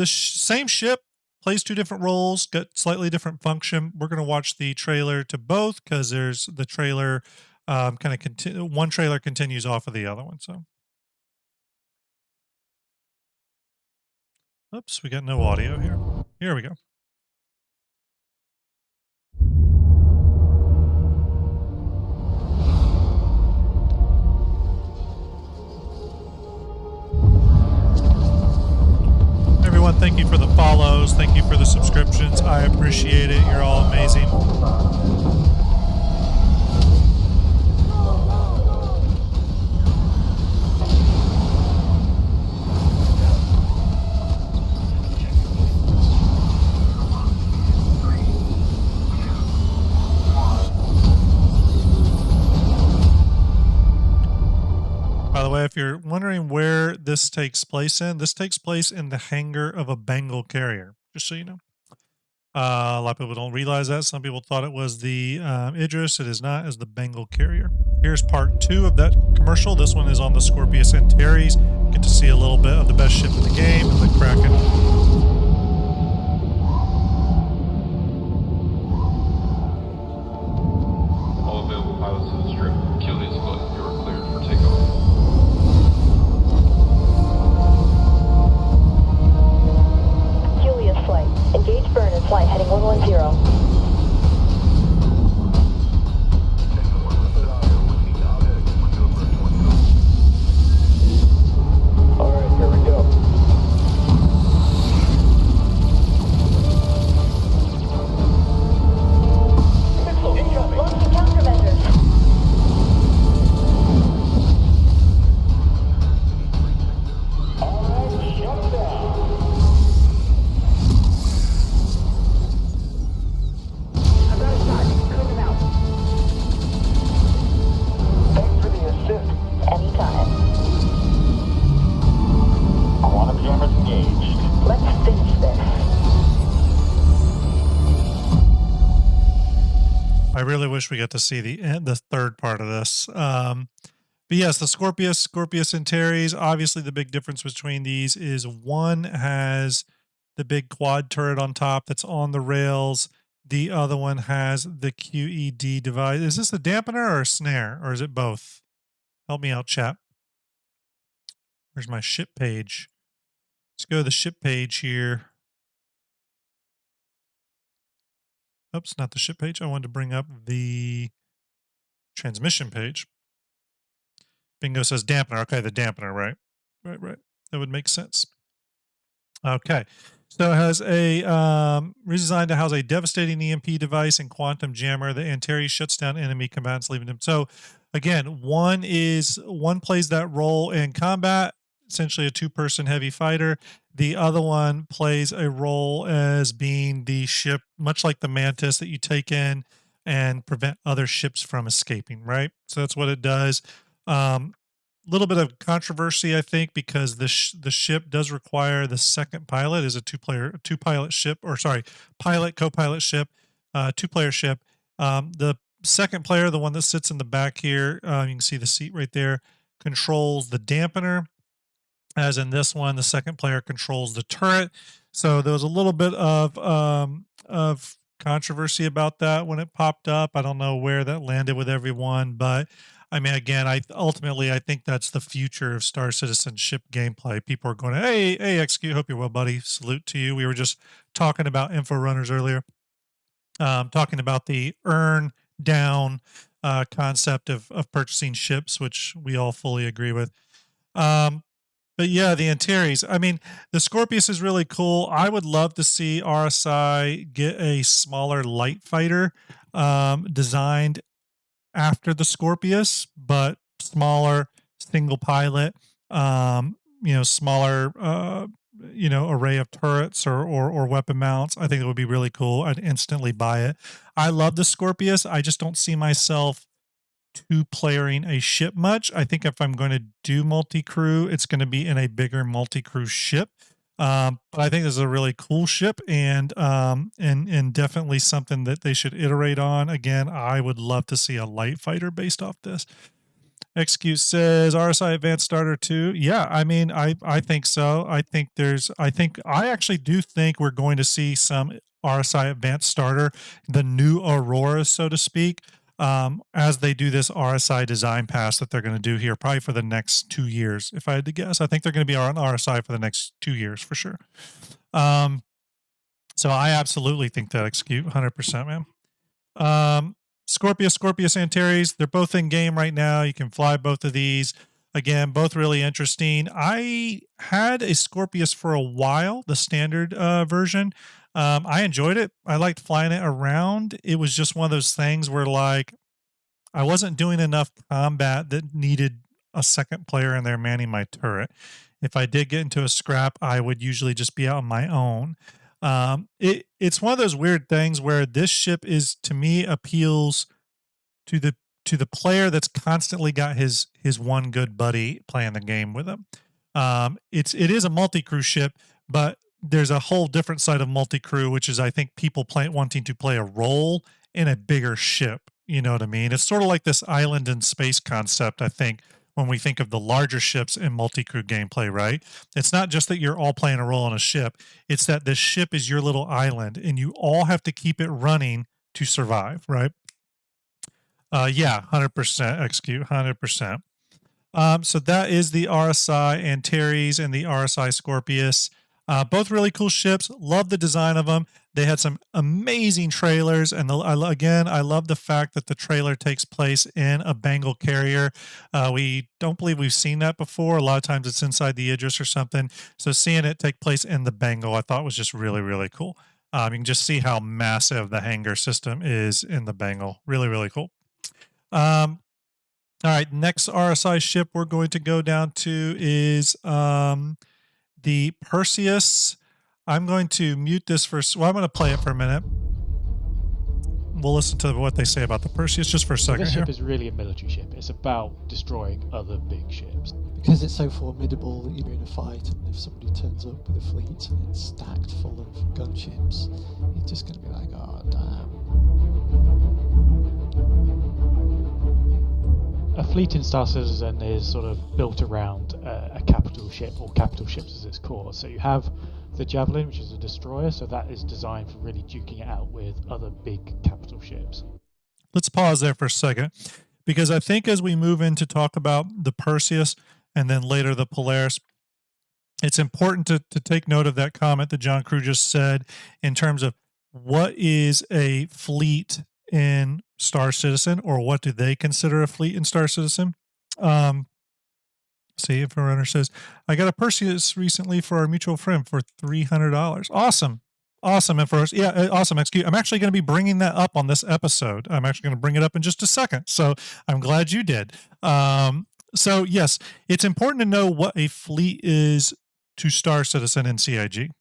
same ship plays two different roles, got slightly different function. We're going to watch the trailer to both because there's the trailer kind of one trailer continues off of the other one. So, oops, we got no audio here. Here we go. Everyone, thank you for the follows. Thank you for the subscriptions. I appreciate it. You're all amazing. By the way, if you're wondering where this takes place in the hangar of a Bengal carrier, just so you know. A lot of people don't realize that. Some people thought it was the Idris. It is not, as the Bengal carrier. Here's part 2 of that commercial. This one is on the Scorpius and Antares. Get to see a little bit of the best ship in the game, the Kraken. All available pilots to the strip. Kill these flight. You are cleared for takeoff. Julius flight. Engage burn and flight heading 110. Alright, here we go. Launching countermeasures. Alright, shut down. I've got a shot. Clear them out. Thanks for the assist. Anytime. Quantum jammers engaged. Let's finish this. I really wish we got to see the third part of this. But yes, the Scorpius and Antares. Obviously, the big difference between these is one has the big quad turret on top that's on the rails. The other one has the QED device. Is this a dampener or a snare, or is it both? Help me out, chat. Where's my ship page? Let's go to the ship page here. Oops, not the ship page. I wanted to bring up the transmission page. Bingo says dampener. Okay, the dampener, right? Right. That would make sense. Okay. So it has a redesigned to house a devastating EMP device and quantum jammer. The Antares shuts down enemy combatants, leaving them. So again, one plays that role in combat, essentially a 2-person heavy fighter. The other one plays a role as being the ship, much like the Mantis, that you take in and prevent other ships from escaping, right? So that's what it does. Little bit of controversy, I think, because the ship does require the second pilot is a two-pilot ship, or sorry, pilot, co-pilot ship, 2-player ship. The second player, the one that sits in the back here, you can see the seat right there, controls the dampener. As in this one, the second player controls the turret. So there was a little bit of controversy about that when it popped up. I don't know where that landed with everyone, but I mean, again, I think that's the future of Star Citizen ship gameplay. People are going, hey, XQ, hope you're well, buddy. Salute to you. We were just talking about info runners earlier, talking about the earn down concept of purchasing ships, which we all fully agree with. But yeah, the Antares. I mean, the Scorpius is really cool. I would love to see RSI get a smaller light fighter designed after the Scorpius, but smaller, single pilot, smaller, array of turrets or weapon mounts. I think it would be really cool. I'd instantly buy it. I love the Scorpius. I just don't see myself two-playering a ship much. I think if I'm going to do multi-crew, it's going to be in a bigger multi-crew ship. But I think this is a really cool ship and definitely something that they should iterate on. Again, I would love to see a light fighter based off this. Execute says RSI Advanced Starter 2. Yeah, I mean, I think so. I actually do think we're going to see some RSI Advanced Starter, the new Aurora, so to speak, as they do this RSI design pass that they're going to do here, probably for the next 2 years. If I had to guess, I think they're going to be on RSI for the next 2 years for sure. So I absolutely think that Execute 100%, man. Scorpius, Antares, they're both in game right now. You can fly both of these. Again, both really interesting. I had a Scorpius for a while, the standard version. I enjoyed it. I liked flying it around. It was just one of those things where, like, I wasn't doing enough combat that needed a second player in there manning my turret. If I did get into a scrap, I would usually just be out on my own. It's one of those weird things where this ship is, to me, appeals to the player that's constantly got his one good buddy playing the game with him. It is a multi-crew ship, but there's a whole different side of multi-crew, which is, I think, people wanting to play a role in a bigger ship. You know what I mean? It's sort of like this island in space concept, I think, when we think of the larger ships in multi-crew gameplay, right? It's not just that you're all playing a role on a ship. It's that this ship is your little island, and you all have to keep it running to survive, right? Yeah, 100% Execute, 100%. So that is the RSI Antares and the RSI Scorpius. Both really cool ships. Love the design of them. They had some amazing trailers, and I love the fact that the trailer takes place in a Bengal carrier. We don't believe we've seen that before. A lot of times it's inside the Idris or something. So seeing it take place in the Bengal, I thought was just really, really cool. You can just see how massive the hangar system is in the Bengal. Really, really cool. All right, next RSI ship we're going to go down to is the Perseus. I'm going to mute this for, well, I'm going to play it for a minute. We'll listen to what they say about the Perseus just for a second. This here. ship is really a military ship. It's about destroying other big ships. Because it's so formidable that you're in a fight, and if somebody turns up with a fleet and it's stacked full of gunships, you're just going to be like, oh, damn. A fleet in Star Citizen is sort of built around a capital ship, or capital ships as it's called. So you have the Javelin, which is a destroyer, so that is designed for really duking it out with other big capital ships. Let's pause there for a second, because I think as we move in to talk about the Perseus and then later the Polaris, it's important to take note of that comment that John Crew just said in terms of what is a fleet in Star Citizen, or what do they consider a fleet in Star Citizen. See if a runner says, I got a Perseus recently for our mutual friend for $300. Awesome. And for us, yeah, awesome. Excuse, I'm actually going to be bringing that up on this episode. I'm actually going to bring it up in just a second. So I'm glad you did. So yes, it's important to know what a fleet is to Star Citizen and CIG.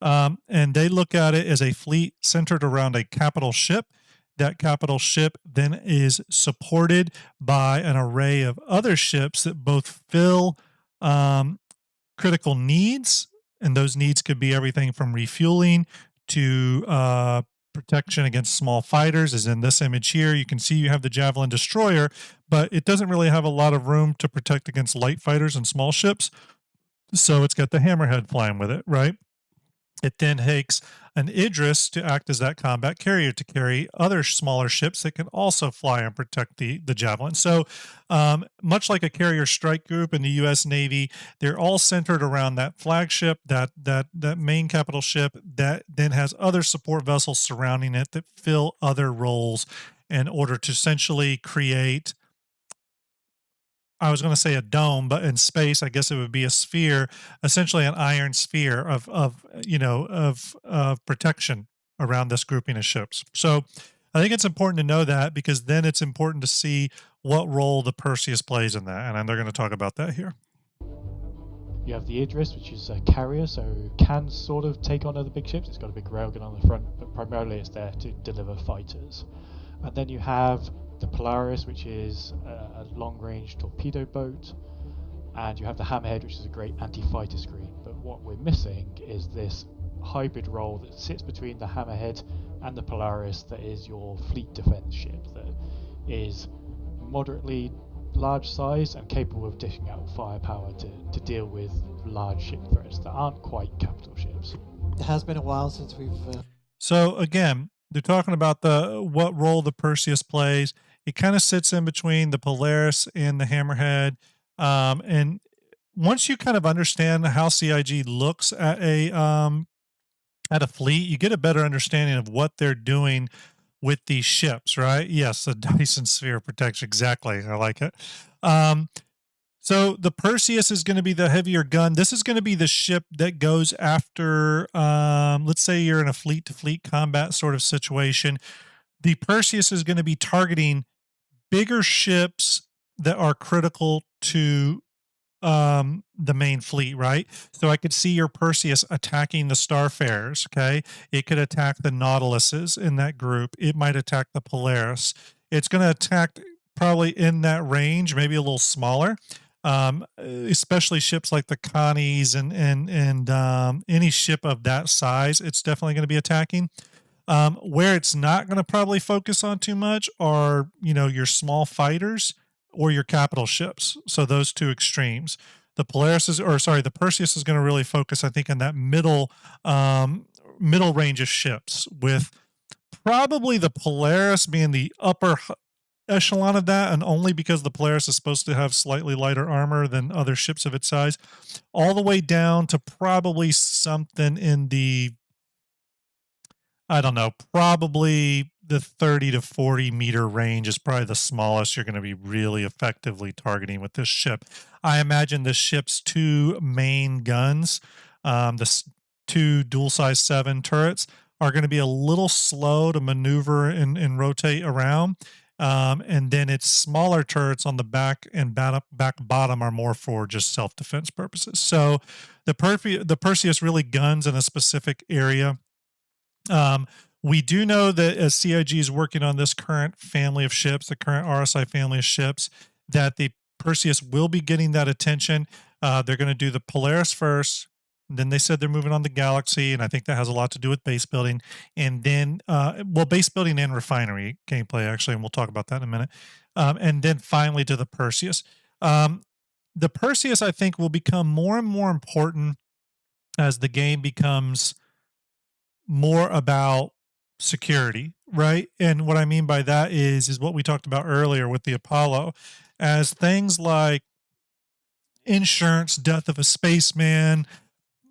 And they look at it as a fleet centered around a capital ship. That capital ship then is supported by an array of other ships that both fill critical needs, and those needs could be everything from refueling to protection against small fighters. As in this image here, you can see you have the Javelin destroyer, but it doesn't really have a lot of room to protect against light fighters and small ships, so it's got the Hammerhead flying with it, right? It then takes an Idris to act as that combat carrier to carry other smaller ships that can also fly and protect the Javelin. So much like a carrier strike group in the U.S. Navy, they're all centered around that flagship, that main capital ship that then has other support vessels surrounding it that fill other roles in order to essentially create, I was going to say a dome, but in space, I guess it would be a sphere, essentially an iron sphere of protection around this grouping of ships. So I think it's important to know that, because then it's important to see what role the Perseus plays in that. And they're going to talk about that here. You have the Idris, which is a carrier, so can sort of take on other big ships. It's got a big railgun on the front, but primarily it's there to deliver fighters. And then you have the Polaris, which is a long-range torpedo boat, and you have the Hammerhead, which is a great anti-fighter screen. But what we're missing is this hybrid role that sits between the Hammerhead and the Polaris, that is your fleet defense ship, that is moderately large size and capable of dishing out firepower to deal with large ship threats that aren't quite capital ships. It has been a while since we've. So again, they're talking about what role the Perseus plays. It kind of sits in between the Polaris and the Hammerhead. And once you kind of understand how CIG looks at a fleet, you get a better understanding of what they're doing with these ships, right? Yes, the Dyson sphere protection. Exactly. I like it. So the Perseus is going to be the heavier gun. This is going to be the ship that goes after, let's say you're in a fleet to fleet combat sort of situation. The Perseus is going to be targeting bigger ships that are critical to the main fleet, right? So I could see your Perseus attacking the Starfarers. Okay, it could attack the Nautiluses in that group. It might attack the Polaris. It's going to attack probably in that range, maybe a little smaller, especially ships like the Connies and any ship of that size. It's definitely going to be attacking. Where it's not going to probably focus on too much are, your small fighters or your capital ships. So those two extremes. The Perseus is going to really focus, I think, on that middle range of ships, with probably the Polaris being the upper echelon of that, and only because the Polaris is supposed to have slightly lighter armor than other ships of its size, all the way down to probably something in the, I don't know, probably the 30 to 40 meter range is probably the smallest you're going to be really effectively targeting with this ship. I imagine this ship's two main guns, the two dual size 7 turrets, are going to be a little slow to maneuver and rotate around. And then its smaller turrets on the back and back bottom are more for just self-defense purposes. So the Perseus really guns in a specific area. We do know that as CIG is working on this current family of ships, the current RSI family of ships, that the Perseus will be getting that attention. They're going to do the Polaris first. Then they said they're moving on the Galaxy, and I think that has a lot to do with base building. And then, base building and refinery gameplay, actually, and we'll talk about that in a minute. And then finally to the Perseus. The Perseus, I think, will become more and more important as the game becomes more about security, right? And what I mean by that is what we talked about earlier with the Apollo, as things like insurance, death of a spaceman,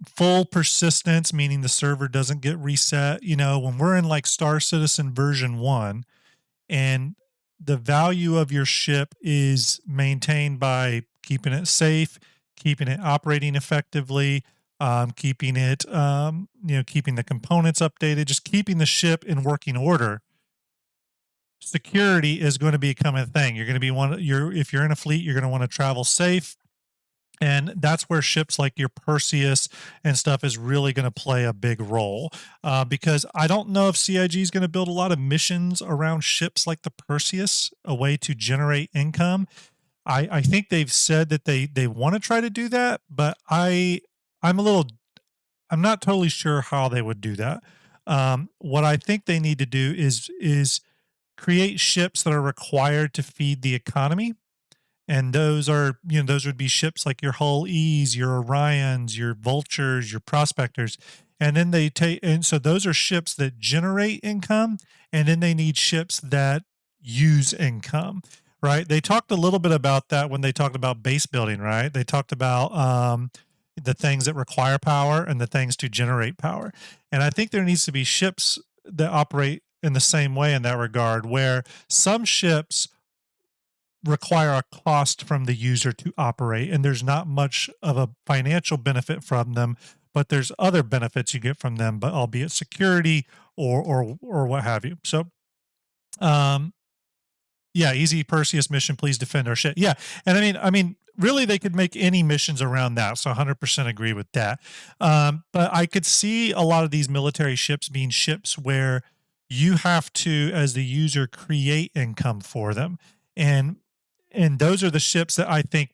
full persistence, meaning the server doesn't get reset. When we're in like Star Citizen version 1 and the value of your ship is maintained by keeping it safe, keeping it operating effectively, keeping it, keeping the components updated, just keeping the ship in working order. Security is going to become a thing. You're going to be if you're in a fleet, you're going to want to travel safe. And that's where ships like your Perseus and stuff is really going to play a big role, because I don't know if CIG is going to build a lot of missions around ships like the Perseus, a way to generate income. I think they've said that they want to try to do that, but I'm not totally sure how they would do that. What I think they need to do is create ships that are required to feed the economy. And those would be ships like your Hull E's, your Orions, your Vultures, your Prospectors. And then so those are ships that generate income, and then they need ships that use income, right? They talked a little bit about that when they talked about base building, right? They talked about the things that require power and the things to generate power. And I think there needs to be ships that operate in the same way in that regard, where some ships require a cost from the user to operate, and there's not much of a financial benefit from them, but there's other benefits you get from them, but albeit security or what have you. So easy Perseus mission, please defend our ship. Yeah. And I mean really they could make any missions around that, so 100% agree with that. But I could see a lot of these military ships being ships where you have to, as the user, create income for them. And those are the ships that I think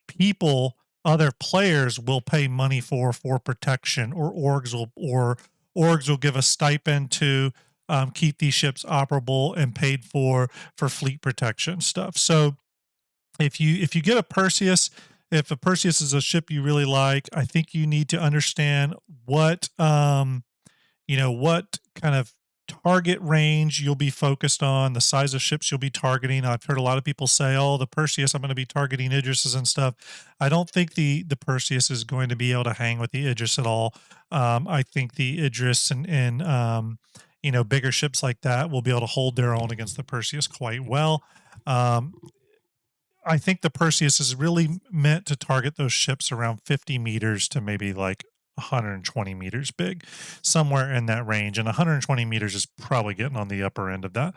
other players will pay money for protection, or orgs will give a stipend to keep these ships operable and paid for fleet protection stuff. So if you get a Perseus, if a Perseus is a ship you really like, I think you need to understand what what kind of target range you'll be focused on, the size of ships you'll be targeting. I've heard a lot of people say, "Oh, the Perseus, I'm going to be targeting Idrises and stuff." I don't think the Perseus is going to be able to hang with the Idris at all. I think the Idris and bigger ships like that will be able to hold their own against the Perseus quite well. Um, I think the Perseus is really meant to target those ships around 50 meters to maybe like 120 meters big, somewhere in that range. And 120 meters is probably getting on the upper end of that.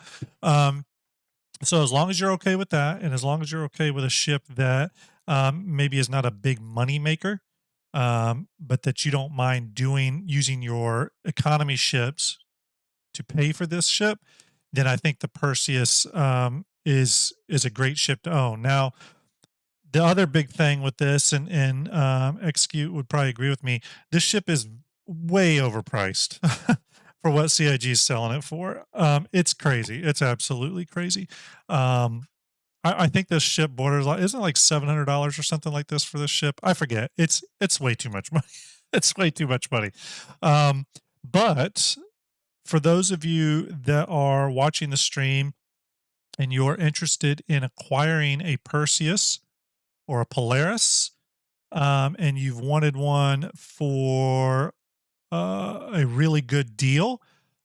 So as long as you're okay with that, and as long as you're okay with a ship that maybe is not a big money maker, but that you don't mind using your economy ships to pay for this ship, then I think the Perseus is a great ship to own. Now, the other big thing with this, and Execute would probably agree with me, this ship is way overpriced for what CIG is selling it for. It's crazy. It's absolutely crazy. I think this ship borders, isn't it like $700 or something like this for this ship? I forget. It's way too much money. It's way too much money. But for those of you that are watching the stream and you're interested in acquiring a Perseus or a Polaris, and you've wanted one for a really good deal,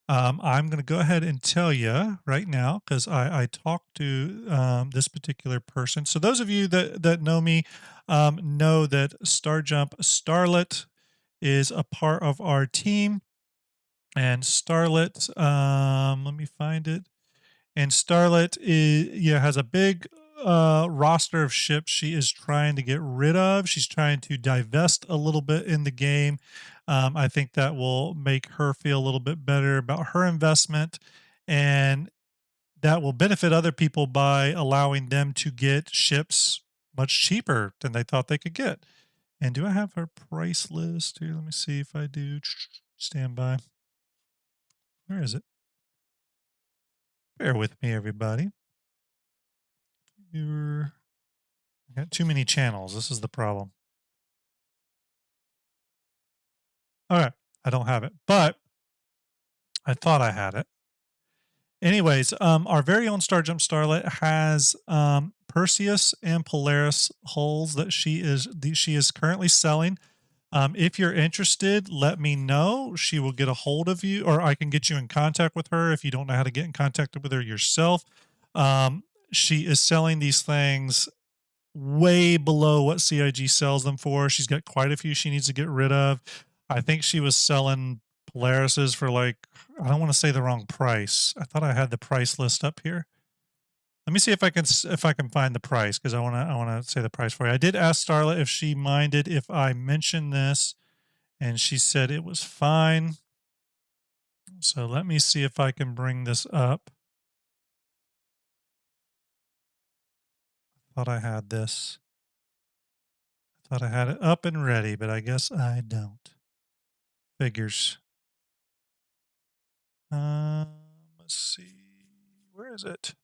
I'm going to go ahead and tell you right now, because I talked to this particular person. So those of you that know me know that STARJUMP Starlet is a part of our team. And Starlet, let me find it. And Starlet has a big roster of ships she is trying to get rid of. She's trying to divest a little bit in the game. I think that will make her feel a little bit better about her investment, and that will benefit other people by allowing them to get ships much cheaper than they thought they could get. And do I have her price list here? Let me see if I do. Stand by. Where is it? Bear with me, everybody. I got too many channels. This is the problem. All right. I don't have it, but I thought I had it. Anyways, our very own STARJUMP Starlet has Perseus and Polaris hulls that she is currently selling. If you're interested, let me know. She will get a hold of you, or I can get you in contact with her if you don't know how to get in contact with her yourself. She is selling these things way below what CIG sells them for. She's got quite a few she needs to get rid of. I think she was selling Polarises for like, I don't want to say the wrong price. I thought I had the price list up here. Let me see if I can find the price, because I want to say the price for you. I did ask Starlet if she minded if I mentioned this, and she said it was fine. So let me see if I can bring this up. I thought I had this. I thought I had it up and ready, but I guess I don't. Figures. Let's see. Where is it?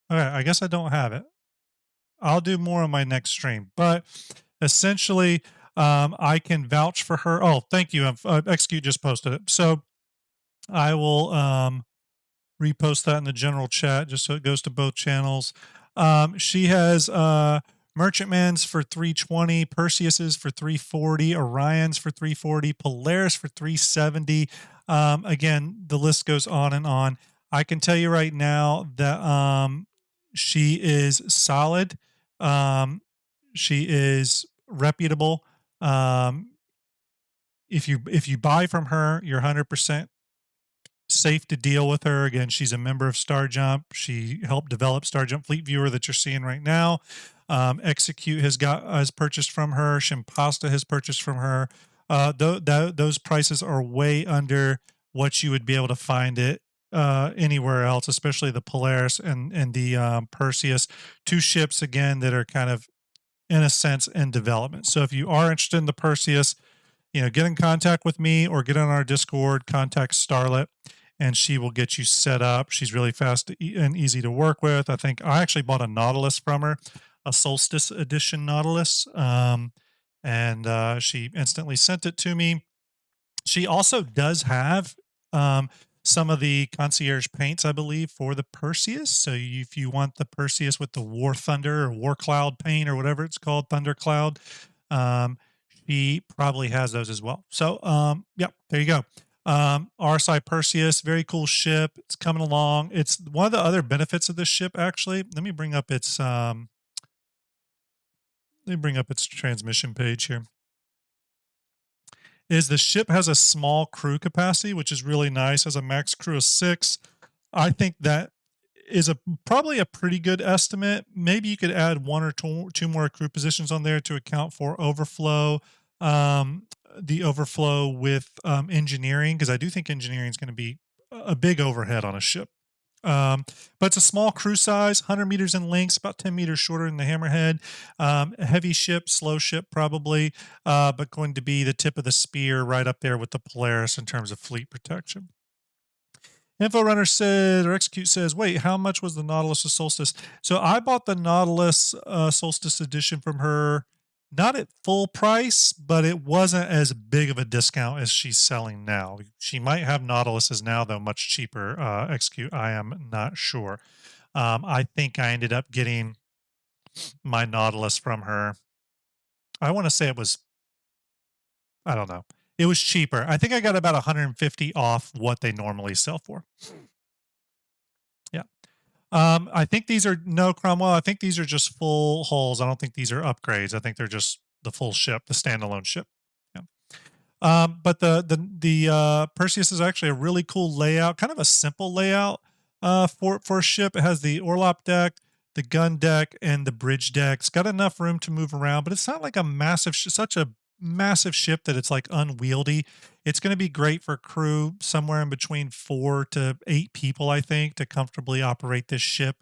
All right, I guess I don't have it. I'll do more on my next stream, but essentially, I can vouch for her. Oh, thank you. Execute just posted it. So I will repost that in the general chat just so it goes to both channels. She has Merchantman's for 320, Perseuses for 340, Orion's for 340, Polaris for 370. Again, the list goes on and on. I can tell you right now that she is solid. She is reputable. If you buy from her, you're 100% safe to deal with her. Again, she's a member of STARJUMP. She helped develop STARJUMP Fleet Viewer that you're seeing right now. Execute has purchased from her. Shimpasta has purchased from her. Those prices are way under what you would be able to find it anywhere else, especially the Polaris and the Perseus. Two ships, again, that are kind of, in a sense, in development. So if you are interested in the Perseus, get in contact with me or get on our Discord, contact Starlet. and she will get you set up. She's really fast and easy to work with. I think I actually bought a Nautilus from her, a Solstice Edition Nautilus, and she instantly sent it to me. She also does have some of the concierge paints, I believe, for the Perseus. So if you want the Perseus with the War Thunder or War Cloud paint or whatever it's called, Thunder Cloud, she probably has those as well. So, yep, there you go. RSI Perseus, very cool ship. It's coming along. It's one of the other benefits of this ship, actually. Let me bring up its transmission page here. Is the ship has a small crew capacity, which is really nice. Has a max crew of 6. I think that is probably a pretty good estimate. Maybe you could add 1 or 2 more crew positions on there to account for overflow. The overflow with engineering, because I do think engineering is going to be a big overhead on a ship. But it's a small crew size, 100 meters in length, about 10 meters shorter than the Hammerhead. A heavy ship, slow ship probably, but going to be the tip of the spear right up there with the Polaris in terms of fleet protection. Info Runner said, or Execute says, wait, how much was the Nautilus of Solstice? So I bought the Nautilus Solstice Edition from her, not at full price, but it wasn't as big of a discount as she's selling now. She might have Nautiluses now, though, much cheaper. Execute, I am not sure. I think I ended up getting my Nautilus from her. I want to say it was, I don't know. It was cheaper. I think I got about 150 off what they normally sell for. Yeah. I think these are, no, Cromwell, I think these are just full hulls. I don't think these are upgrades. I think they're just the full ship, the standalone ship. Yeah. But the Perseus is actually a really cool layout, kind of a simple layout for a ship. It has the orlop deck, the gun deck, and the bridge deck. It's got enough room to move around, but it's not like a massive, such a massive ship that it's like unwieldy. It's going to be great for crew somewhere in between 4 to 8 people, I think, to comfortably operate this ship,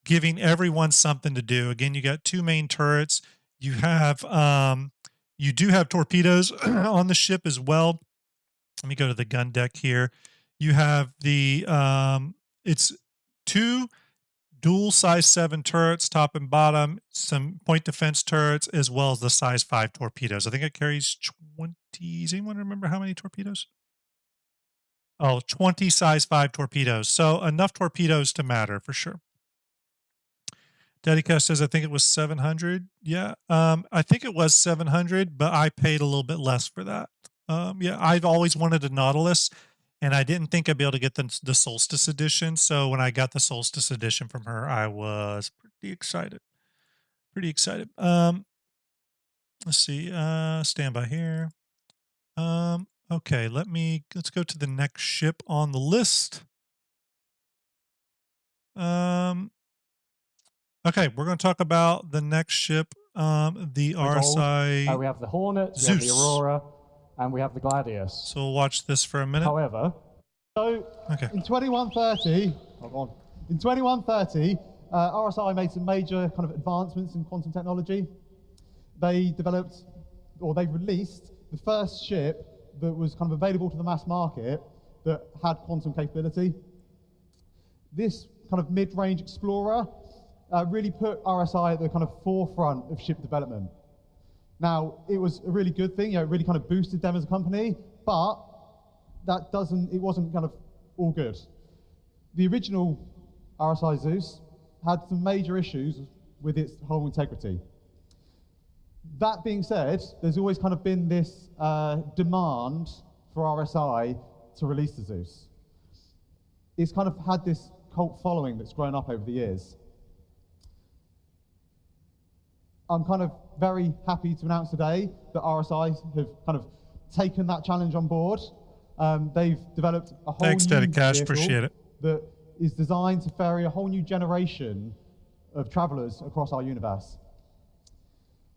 giving everyone something to do. Again, you got 2 main turrets. You have you do have torpedoes on the ship as well. Let me go to the gun deck here. You have the it's 2 dual size 7 turrets, top and bottom, some point defense turrets, as well as the size 5 torpedoes. I think it carries 20. Does anyone remember how many torpedoes? Oh, 20 size 5 torpedoes. So enough torpedoes to matter for sure. Dedica says, I think it was 700. Yeah, I think it was 700, but I paid a little bit less for that. Yeah, I've always wanted a Nautilus, and I didn't think I'd be able to get the Solstice Edition. So when I got the Solstice Edition from her, I was pretty excited. Pretty excited. Let's see. Stand by here. Okay, let's go to the next ship on the list. Okay, we're going to talk about the next ship, the RSI. We have the Hornet, Zeus. we have the Aurora, and we have the Gladius. So we'll watch this for a minute. However, okay. In 2130, RSI made some major kind of advancements in quantum technology. They developed, or they released, the first ship that was kind of available to the mass market that had quantum capability. This kind of mid-range explorer really put RSI at the kind of forefront of ship development. Now, it was a really good thing, it really kind of boosted them as a company, but it wasn't kind of all good. The original RSI Zeus had some major issues with its hull integrity. That being said, there's always kind of been this demand for RSI to release the Zeus. It's kind of had this cult following that's grown up over the years. I'm kind of very happy to announce today that RSI have kind of taken that challenge on board. They've developed a whole new Dedicash, vehicle appreciate it. that is designed to ferry a whole new generation of travelers across our universe.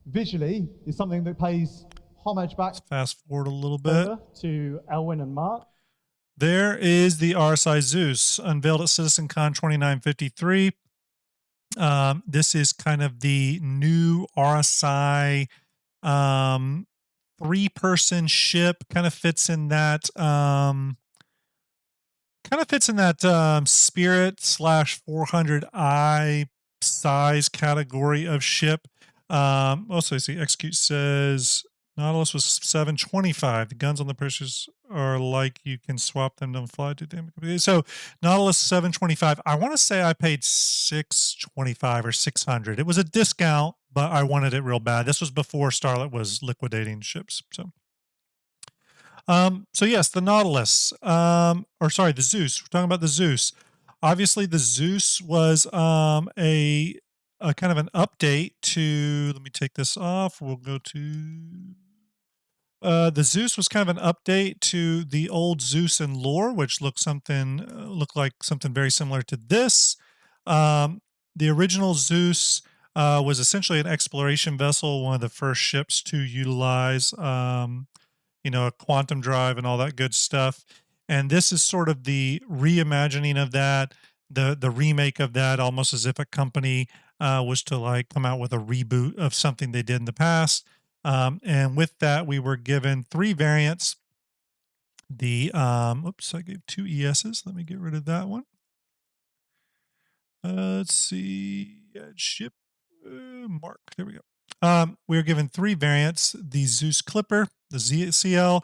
Visually, is something that pays homage back. Let's fast forward a little bit To Elwin and Mark. There is the RSI Zeus, unveiled at CitizenCon 2953. This is kind of the new RSI 3-person ship, kind of fits in that kind of fits in that Spirit slash 400i size category of ship. Also, I see Execute says Nautilus was 725. The guns on the Perseus are like you can swap them to fly to them. So Nautilus 725. I want to say I paid 625 or 600. It was a discount, but I wanted it real bad. This was before Starlet was liquidating ships. So yes, the Nautilus, or sorry, the Zeus. We're talking about the Zeus. Obviously, the Zeus was a kind of an update to. Let me take this off. We'll go to. The Zeus was kind of an update to the old Zeus and lore, which looked like something very similar to this. The original Zeus was essentially an exploration vessel, one of the first ships to utilize a quantum drive and all that good stuff. And this is sort of the reimagining of that, the remake of that, almost as if a company was to like come out with a reboot of something they did in the past. And with that, we were given 3 variants. The oops, I gave 2 ESs. Let me get rid of that one. Let's see, ship mark. There we go. We were given 3 variants: the Zeus Clipper, the ZCL,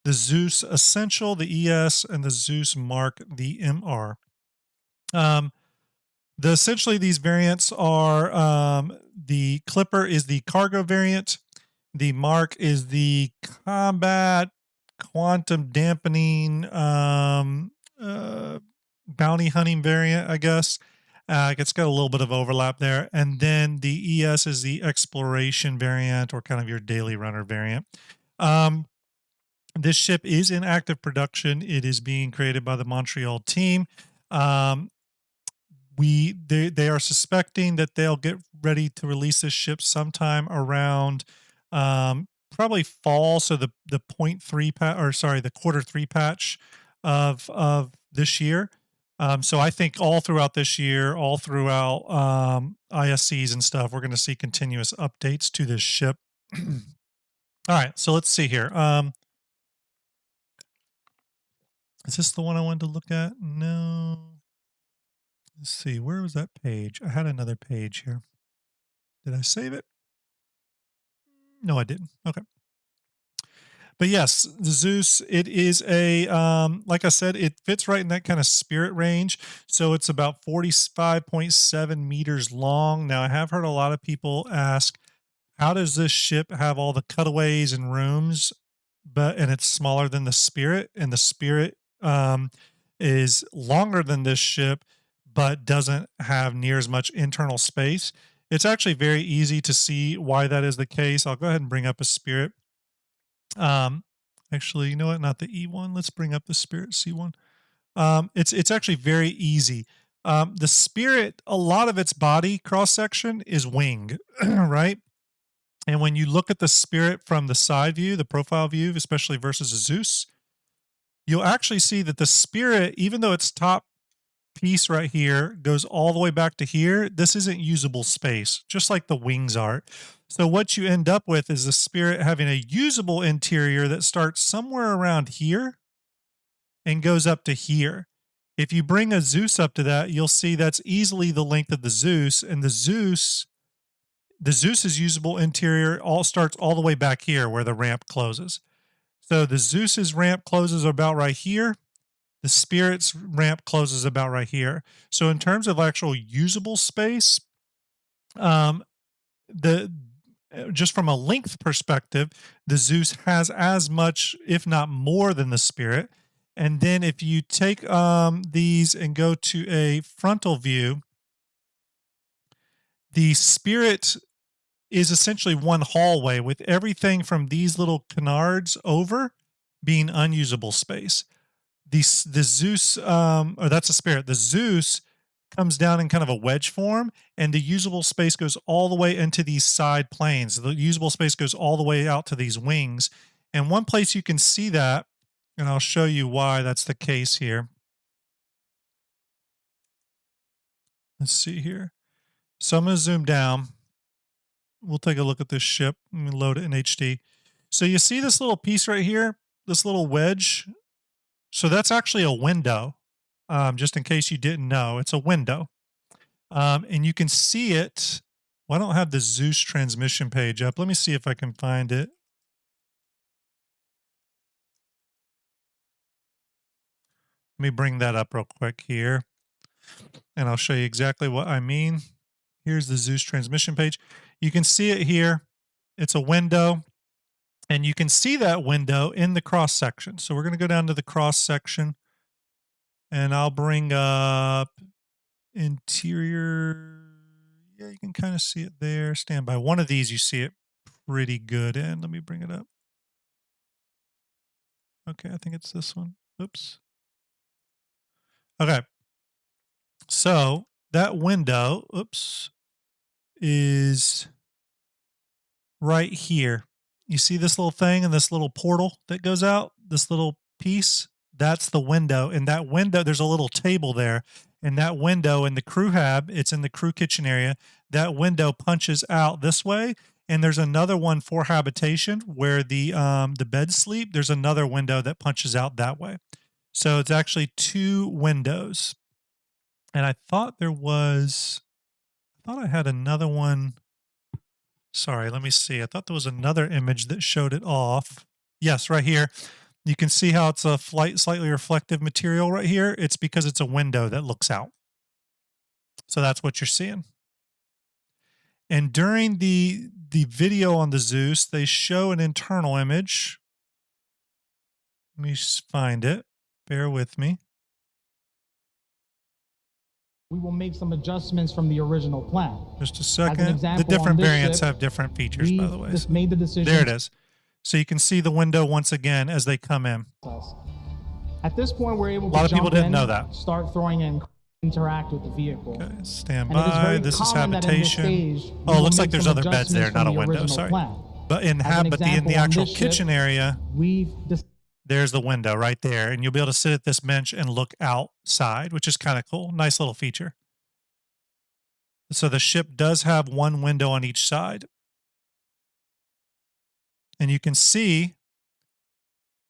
the Zeus Essential, the ES, and the Zeus Mark, the MR. Essentially these variants are the Clipper is the cargo variant, the Mark is the combat quantum dampening bounty hunting variant, I guess. It's got a little bit of overlap there. And then the ES is the exploration variant, or kind of your daily runner variant. This ship is in active production. It is being created by the Montreal team. They are suspecting that they'll get ready to release this ship sometime around probably fall. So the 0.3 patch, or sorry, the Q3 patch of this year. So I think all throughout this year, all throughout ISCs and stuff, we're going to see continuous updates to this ship. All right, so let's see here. Is this the one I wanted to look at? No. Let's see, where was that page? I had another page here. Did I save it? No, I didn't. Okay. But yes, the Zeus, it is a, like I said, it fits right in that kind of spirit range. So it's about 45.7 meters long. Now, I have heard a lot of people ask, how does this ship have all the cutaways and rooms, and it's smaller than the Spirit? And the Spirit is longer than this ship, but doesn't have near as much internal space. It's actually very easy to see why that is the case. I'll go ahead and bring up a Spirit. Actually, you know what? Not the E1. Let's bring up the Spirit C1. It's actually very easy. The Spirit, a lot of its body cross section is wing, right? And when you look at the Spirit from the side view, the profile view, especially versus a Zeus, you'll actually see that the Spirit, even though its top piece right here goes all the way back to here, this isn't usable space, just like the wings are. So what you end up with is the Spirit having a usable interior that starts somewhere around here and goes up to here. If you bring a Zeus up to that, you'll see that's easily the length of the Zeus, and the Zeus's usable interior starts all the way back here where the ramp closes. So the Zeus's ramp closes about right here. The Spirit's ramp closes about right here. So in terms of actual usable space, just from a length perspective, the Zeus has as much, if not more, than the Spirit. And then if you take these and go to a frontal view, the Spirit is essentially one hallway with everything from these little canards over being unusable space. The Zeus, or that's a Spirit. The Zeus comes down in kind of a wedge form, and the usable space goes all the way into these side planes. The usable space goes all the way out to these wings. And one place you can see that, and I'll show you why that's the case here. Let's see here. So I'm going to zoom down. We'll take a look at this ship. Let me load it in HD. So you see this little piece right here, this little wedge? So that's actually a window. just in case you didn't know. It's a window. And you can see it. Well, I don't have the Zeus transmission page up. Let me see if I can find it. Let me bring that up real quick here, and I'll show you exactly what I mean. Here's the Zeus transmission page. You can see it here. It's a window, and you can see that window in the cross section. So we're going to go down to the cross section, and I'll bring up interior. Yeah, you can kind of see it there. Stand by. One of these you see it pretty good in. Let me bring it up. Okay, I think it's this one. Oops. Okay. So that window, oops, is right here. You see this little thing and this little portal that goes out, this little piece? That's the window. And that window, there's a little table there. And that window in the crew hab, it's in the crew kitchen area. That window punches out this way. And there's another one for habitation where the beds sleep. There's another window that punches out that way. So it's actually two windows. And I thought I had another one. Sorry, let me see. I thought there was another image that showed it off. Yes, right here. You can see how it's a slightly reflective material right here. It's because it's a window that looks out. So that's what you're seeing. And during the video on the Zeus, they show an internal image. Let me find it. Bear with me. We will make some adjustments from the original plan. Just a second. The different variants have different features, by the way. Just made the decision. There it is. So you can see the window once again as they come in. At this point, we're able to a lot of people didn't know that. Start throwing in, interact with the vehicle. Okay, stand by. This is habitation. Oh, it looks like there's other beds there, not a window. Sorry. But in the actual kitchen area, there's the window right there, and you'll be able to sit at this bench and look outside, which is kind of cool. Nice little feature. So the ship does have one window on each side. And you can see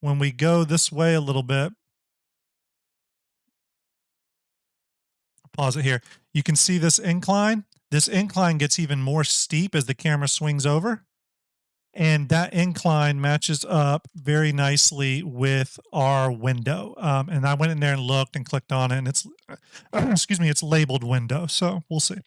when we go this way a little bit, I'll pause it here. You can see this incline. This incline gets even more steep as the camera swings over. And that incline matches up very nicely with our window. And I went in there and looked and clicked on it, and it's, excuse me, it's labeled window. So we'll see.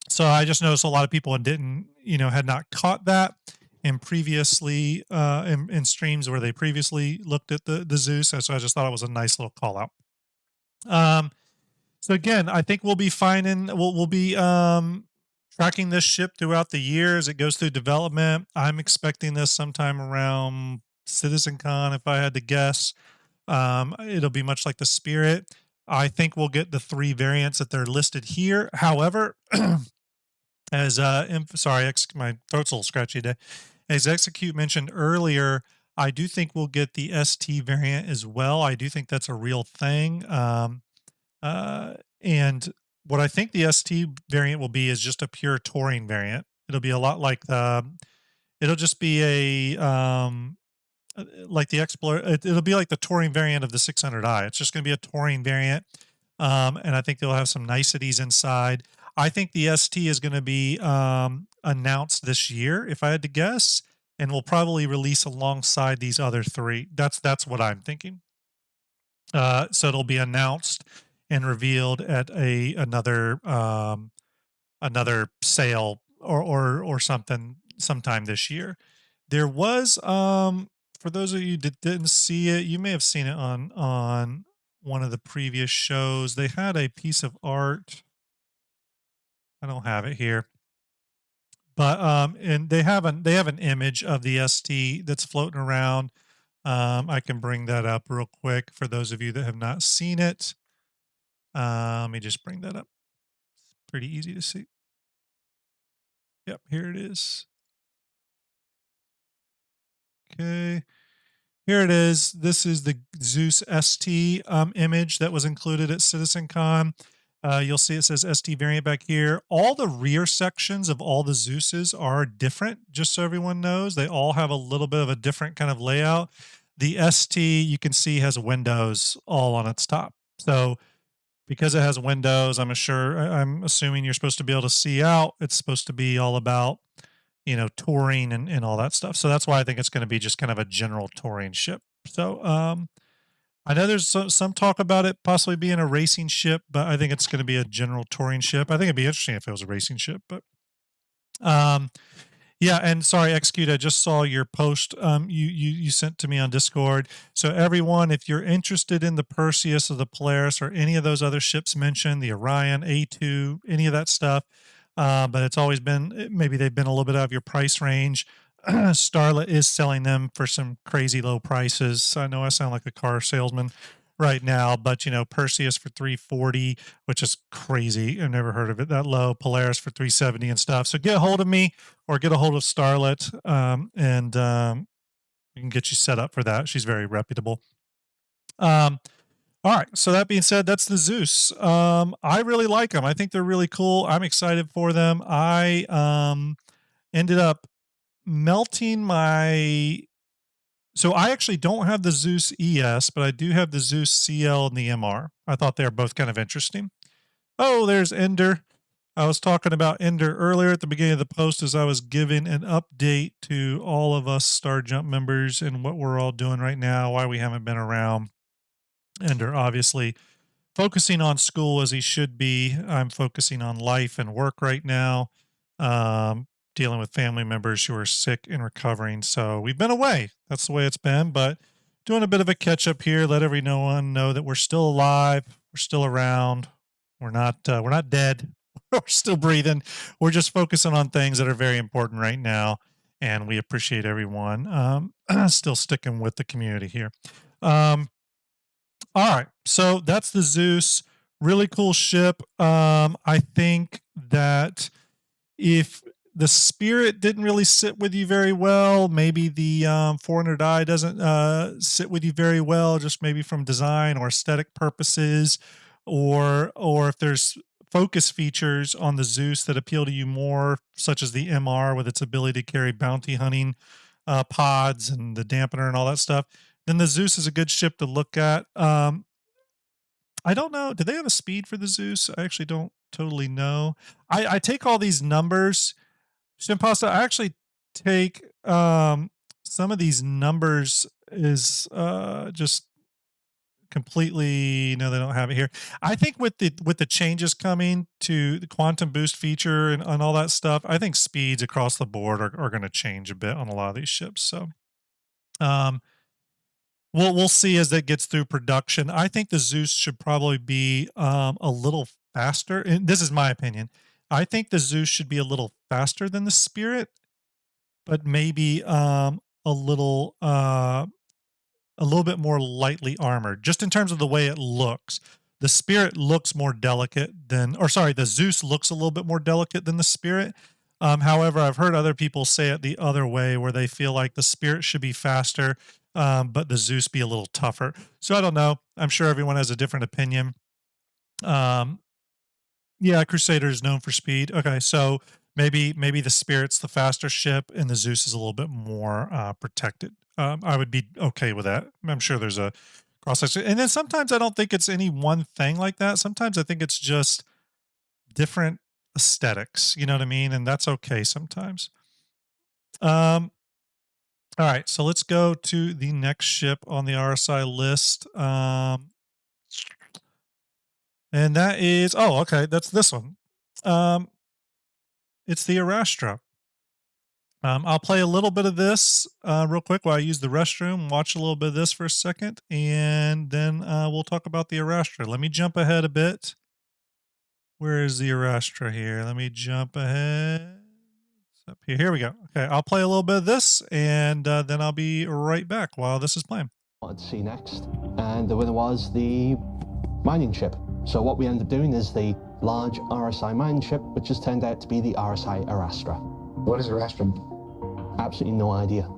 So I just noticed a lot of people had not caught that in previously in streams where they previously looked at the Zeus. So I just thought it was a nice little call out. So again, I think we'll be we'll be tracking this ship throughout the year as it goes through development. I'm expecting this sometime around CitizenCon, if I had to guess. It'll be much like the Spirit. I think we'll get the 3 variants that they're listed here. However, as my throat's a little scratchy today. As Execute mentioned earlier, I do think we'll get the ST variant as well. I do think that's a real thing. And what I think the ST variant will be is just a pure touring variant. It'll be a lot like it'll just be like the Explorer. It'll be like the touring variant of the 600i. It's just going to be a touring variant. And I think they'll have some niceties inside. I think the ST is going to be announced this year, if I had to guess, and will probably release alongside these other 3. That's what I'm thinking. So it'll be announced and revealed at another sale or something sometime this year. There was for those of you that didn't see it, you may have seen it on one of the previous shows. They had a piece of art. I don't have it here, but and they have an image of the ST that's floating around. I can bring that up real quick for those of you that have not seen it. Let me just bring that up. It's pretty easy to see. Yep, here it is. Okay, here it is. This is the Zeus ST image that was included at CitizenCon. You'll see it says ST variant back here. All the rear sections of all the Zeuses are different, just so everyone knows. They all have a little bit of a different kind of layout. The ST, you can see, has windows all on its top. So because it has windows, I'm assuming you're supposed to be able to see out. It's supposed to be all about, touring and all that stuff. So that's why I think it's going to be just kind of a general touring ship. So I know there's some talk about it possibly being a racing ship, but I think it's going to be a general touring ship. I think it'd be interesting if it was a racing ship, but yeah. And sorry, Execute, I just saw your post you sent to me on Discord. So everyone, if you're interested in the Perseus or the Polaris or any of those other ships mentioned, the Orion, A2, any of that stuff, but it's always been, maybe they've been a little bit out of your price range. Starlet is selling them for some crazy low prices. I know I sound like a car salesman right now, but Perseus for 340, which is crazy. I've never heard of it that low. Polaris for 370 and stuff. So get a hold of me or get a hold of Starlet, and we can get you set up for that. She's very reputable. All right. So that being said, that's the Zeus. I really like them. I think they're really cool. I'm excited for them. I ended up melting so I actually don't have the Zeus ES, but I do have the Zeus CL and the MR. I thought they were both kind of interesting. Oh, there's Ender. I was talking about Ender earlier at the beginning of the post as I was giving an update to all of us STARJUMP members and what we're all doing right now, why we haven't been around. Ender obviously focusing on school as he should be. I'm focusing on life and work right now. Dealing with family members who are sick and recovering. So we've been away. That's the way it's been, but doing a bit of a catch up here. Let everyone know that we're still alive. We're still around. We're not dead. We're still breathing. We're just focusing on things that are very important right now. And we appreciate everyone still sticking with the community here. All right. So that's the Zeus. Really cool ship. I think that if the Spirit didn't really sit with you very well, maybe the 400i doesn't sit with you very well, just maybe from design or aesthetic purposes, or if there's focus features on the Zeus that appeal to you more, such as the MR with its ability to carry bounty hunting pods and the dampener and all that stuff, then the Zeus is a good ship to look at. I don't know. Do they have a speed for the Zeus? I actually don't totally know. I take all these numbers. Shimpasta, I actually take some of these numbers is just completely, no, they don't have it here. I think with the changes coming to the quantum boost feature and all that stuff, I think speeds across the board are going to change a bit on a lot of these ships. So we'll see as that gets through production. I think the Zeus should probably be a little faster. And this is my opinion. I think the Zeus should be a little faster than the Spirit, but maybe a little bit more lightly armored, just in terms of the way it looks. The Spirit looks more delicate the Zeus looks a little bit more delicate than the Spirit. However, I've heard other people say it the other way, where they feel like the Spirit should be faster, but the Zeus be a little tougher. So I don't know. I'm sure everyone has a different opinion. Yeah, Crusader is known for speed. Okay, so maybe the Spirit's the faster ship and the Zeus is a little bit more protected. I would be okay with that. I'm sure there's a cross-section. And then sometimes I don't think it's any one thing like that. Sometimes I think it's just different aesthetics. You know what I mean? And that's okay sometimes. All right, so let's go to the next ship on the RSI list. And that is, okay, that's this one. It's the Arastra. I'll play a little bit of this real quick while I use the restroom, watch a little bit of this for a second, and then we'll talk about the Arastra. Let me jump ahead a bit. Where is the Arastra here? Let me jump ahead. It's up here. Here we go. Okay, I'll play a little bit of this, and then I'll be right back while this is playing. Wanted to see next, and the winner was the mining ship. So what we ended up doing is the large RSI mining ship, which has turned out to be the RSI Arastra. What is Arastra? Absolutely no idea.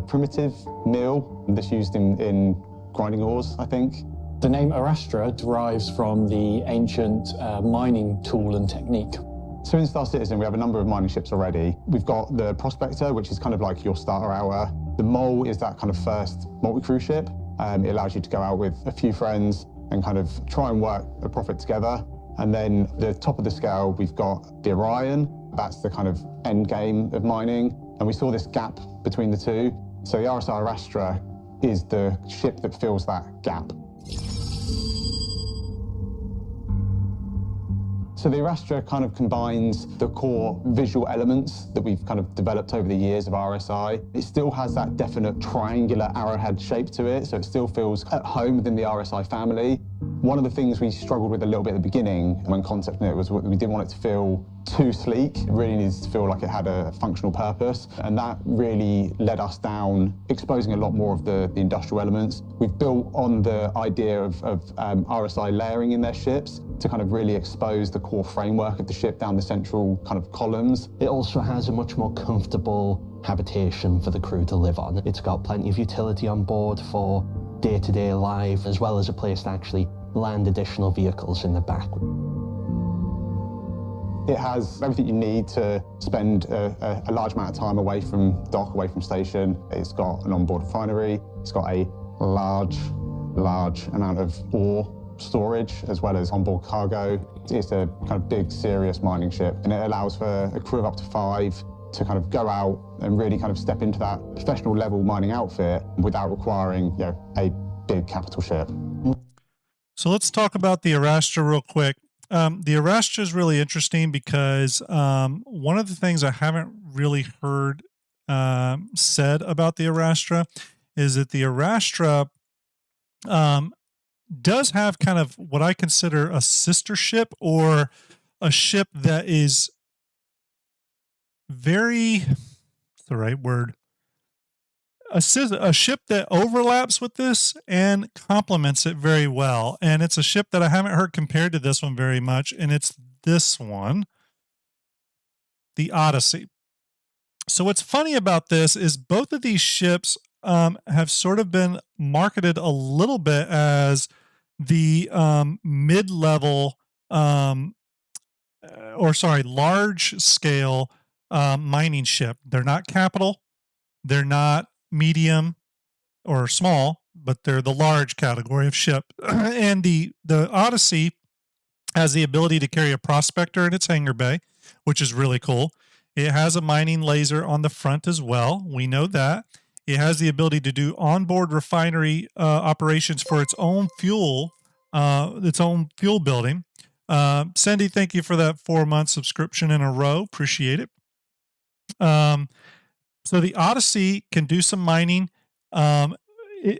Primitive mill, that's used in grinding ores, I think. The name Arastra derives from the ancient mining tool and technique. So in Star Citizen, we have a number of mining ships already. We've got the Prospector, which is kind of like your starter hour The Mole is that kind of first multi-crew ship. It allows you to go out with a few friends and kind of try and work a profit together. And then the top of the scale, we've got the Orion. That's the kind of end game of mining. And we saw this gap between the two. So the RSI Arastra is the ship that fills that gap. So the Arastra kind of combines the core visual elements that we've kind of developed over the years of RSI. It still has that definite triangular arrowhead shape to it, so it still feels at home within the RSI family. One of the things we struggled with a little bit at the beginning when concepting it was we didn't want it to feel too sleek. It really needs to feel like it had a functional purpose, and that really led us down exposing a lot more of the industrial elements. We've built on the idea of RSI layering in their ships to kind of really expose the core framework of the ship down the central kind of columns. It also has a much more comfortable habitation for the crew to live on. It's got plenty of utility on board for day-to-day life, as well as a place to actually land additional vehicles in the back. It has everything you need to spend a large amount of time away from dock, away from station. It's got an onboard refinery. It's got a large amount of ore storage, as well as onboard cargo. It's a kind of big, serious mining ship, and it allows for a crew of up to 5 to kind of go out and really kind of step into that professional level mining outfit without requiring, you know, a big capital ship. So let's talk about the Arastra real quick. The Arastra is really interesting because one of the things I haven't really heard said about the Arastra is that the Arastra does have kind of what I consider a sister ship, or a ship that is very, what's the right word? A ship that overlaps with this and complements it very well. And it's a ship that I haven't heard compared to this one very much, and it's this one, the Odyssey. So what's funny about this is both of these ships have sort of been marketed a little bit as the mid-level large scale mining ship. They're not capital, they're not medium or small, but they're the large category of ship. And the Odyssey has the ability to carry a prospector in its hangar bay, which is really cool. It has a mining laser on the front as well. We know that. It has the ability to do onboard refinery operations for its own fuel building. Cindy, thank you for that 4-month subscription in a row. Appreciate it. So the Odyssey can do some mining. I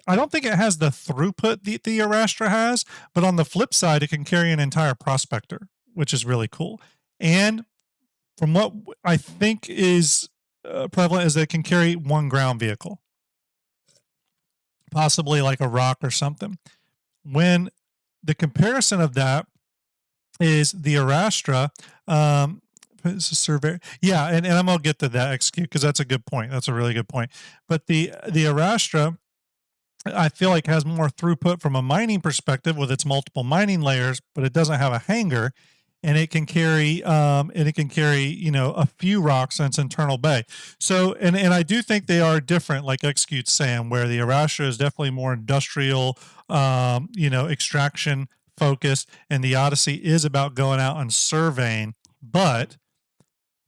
don't think it has the throughput the Arastra has, but on the flip side, it can carry an entire prospector, which is really cool. And from what I think is prevalent is that it can carry one ground vehicle, possibly like a rock or something. When the comparison of that is the Arastra, it's a survey. Yeah, and I'm gonna get to that execute because that's a good point. That's a really good point. But the Arastra, I feel like, has more throughput from a mining perspective with its multiple mining layers, but it doesn't have a hangar, and it can carry a few rocks in its internal bay. So and I do think they are different, like Execute Sam, where the Arastra is definitely more industrial, extraction focused, and the Odyssey is about going out and surveying. But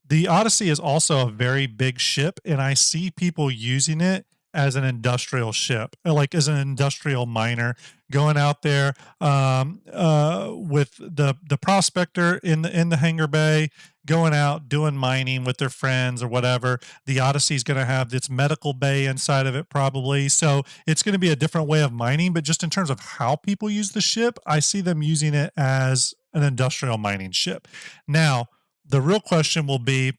the Odyssey is also a very big ship, and I see people using it as an industrial ship, like as an industrial miner, going out there with the prospector in the hangar bay, going out doing mining with their friends or whatever. The Odyssey is going to have its medical bay inside of it probably, so it's going to be a different way of mining. But just in terms of how people use the ship, I see them using it as an industrial mining ship. Now, the real question will be,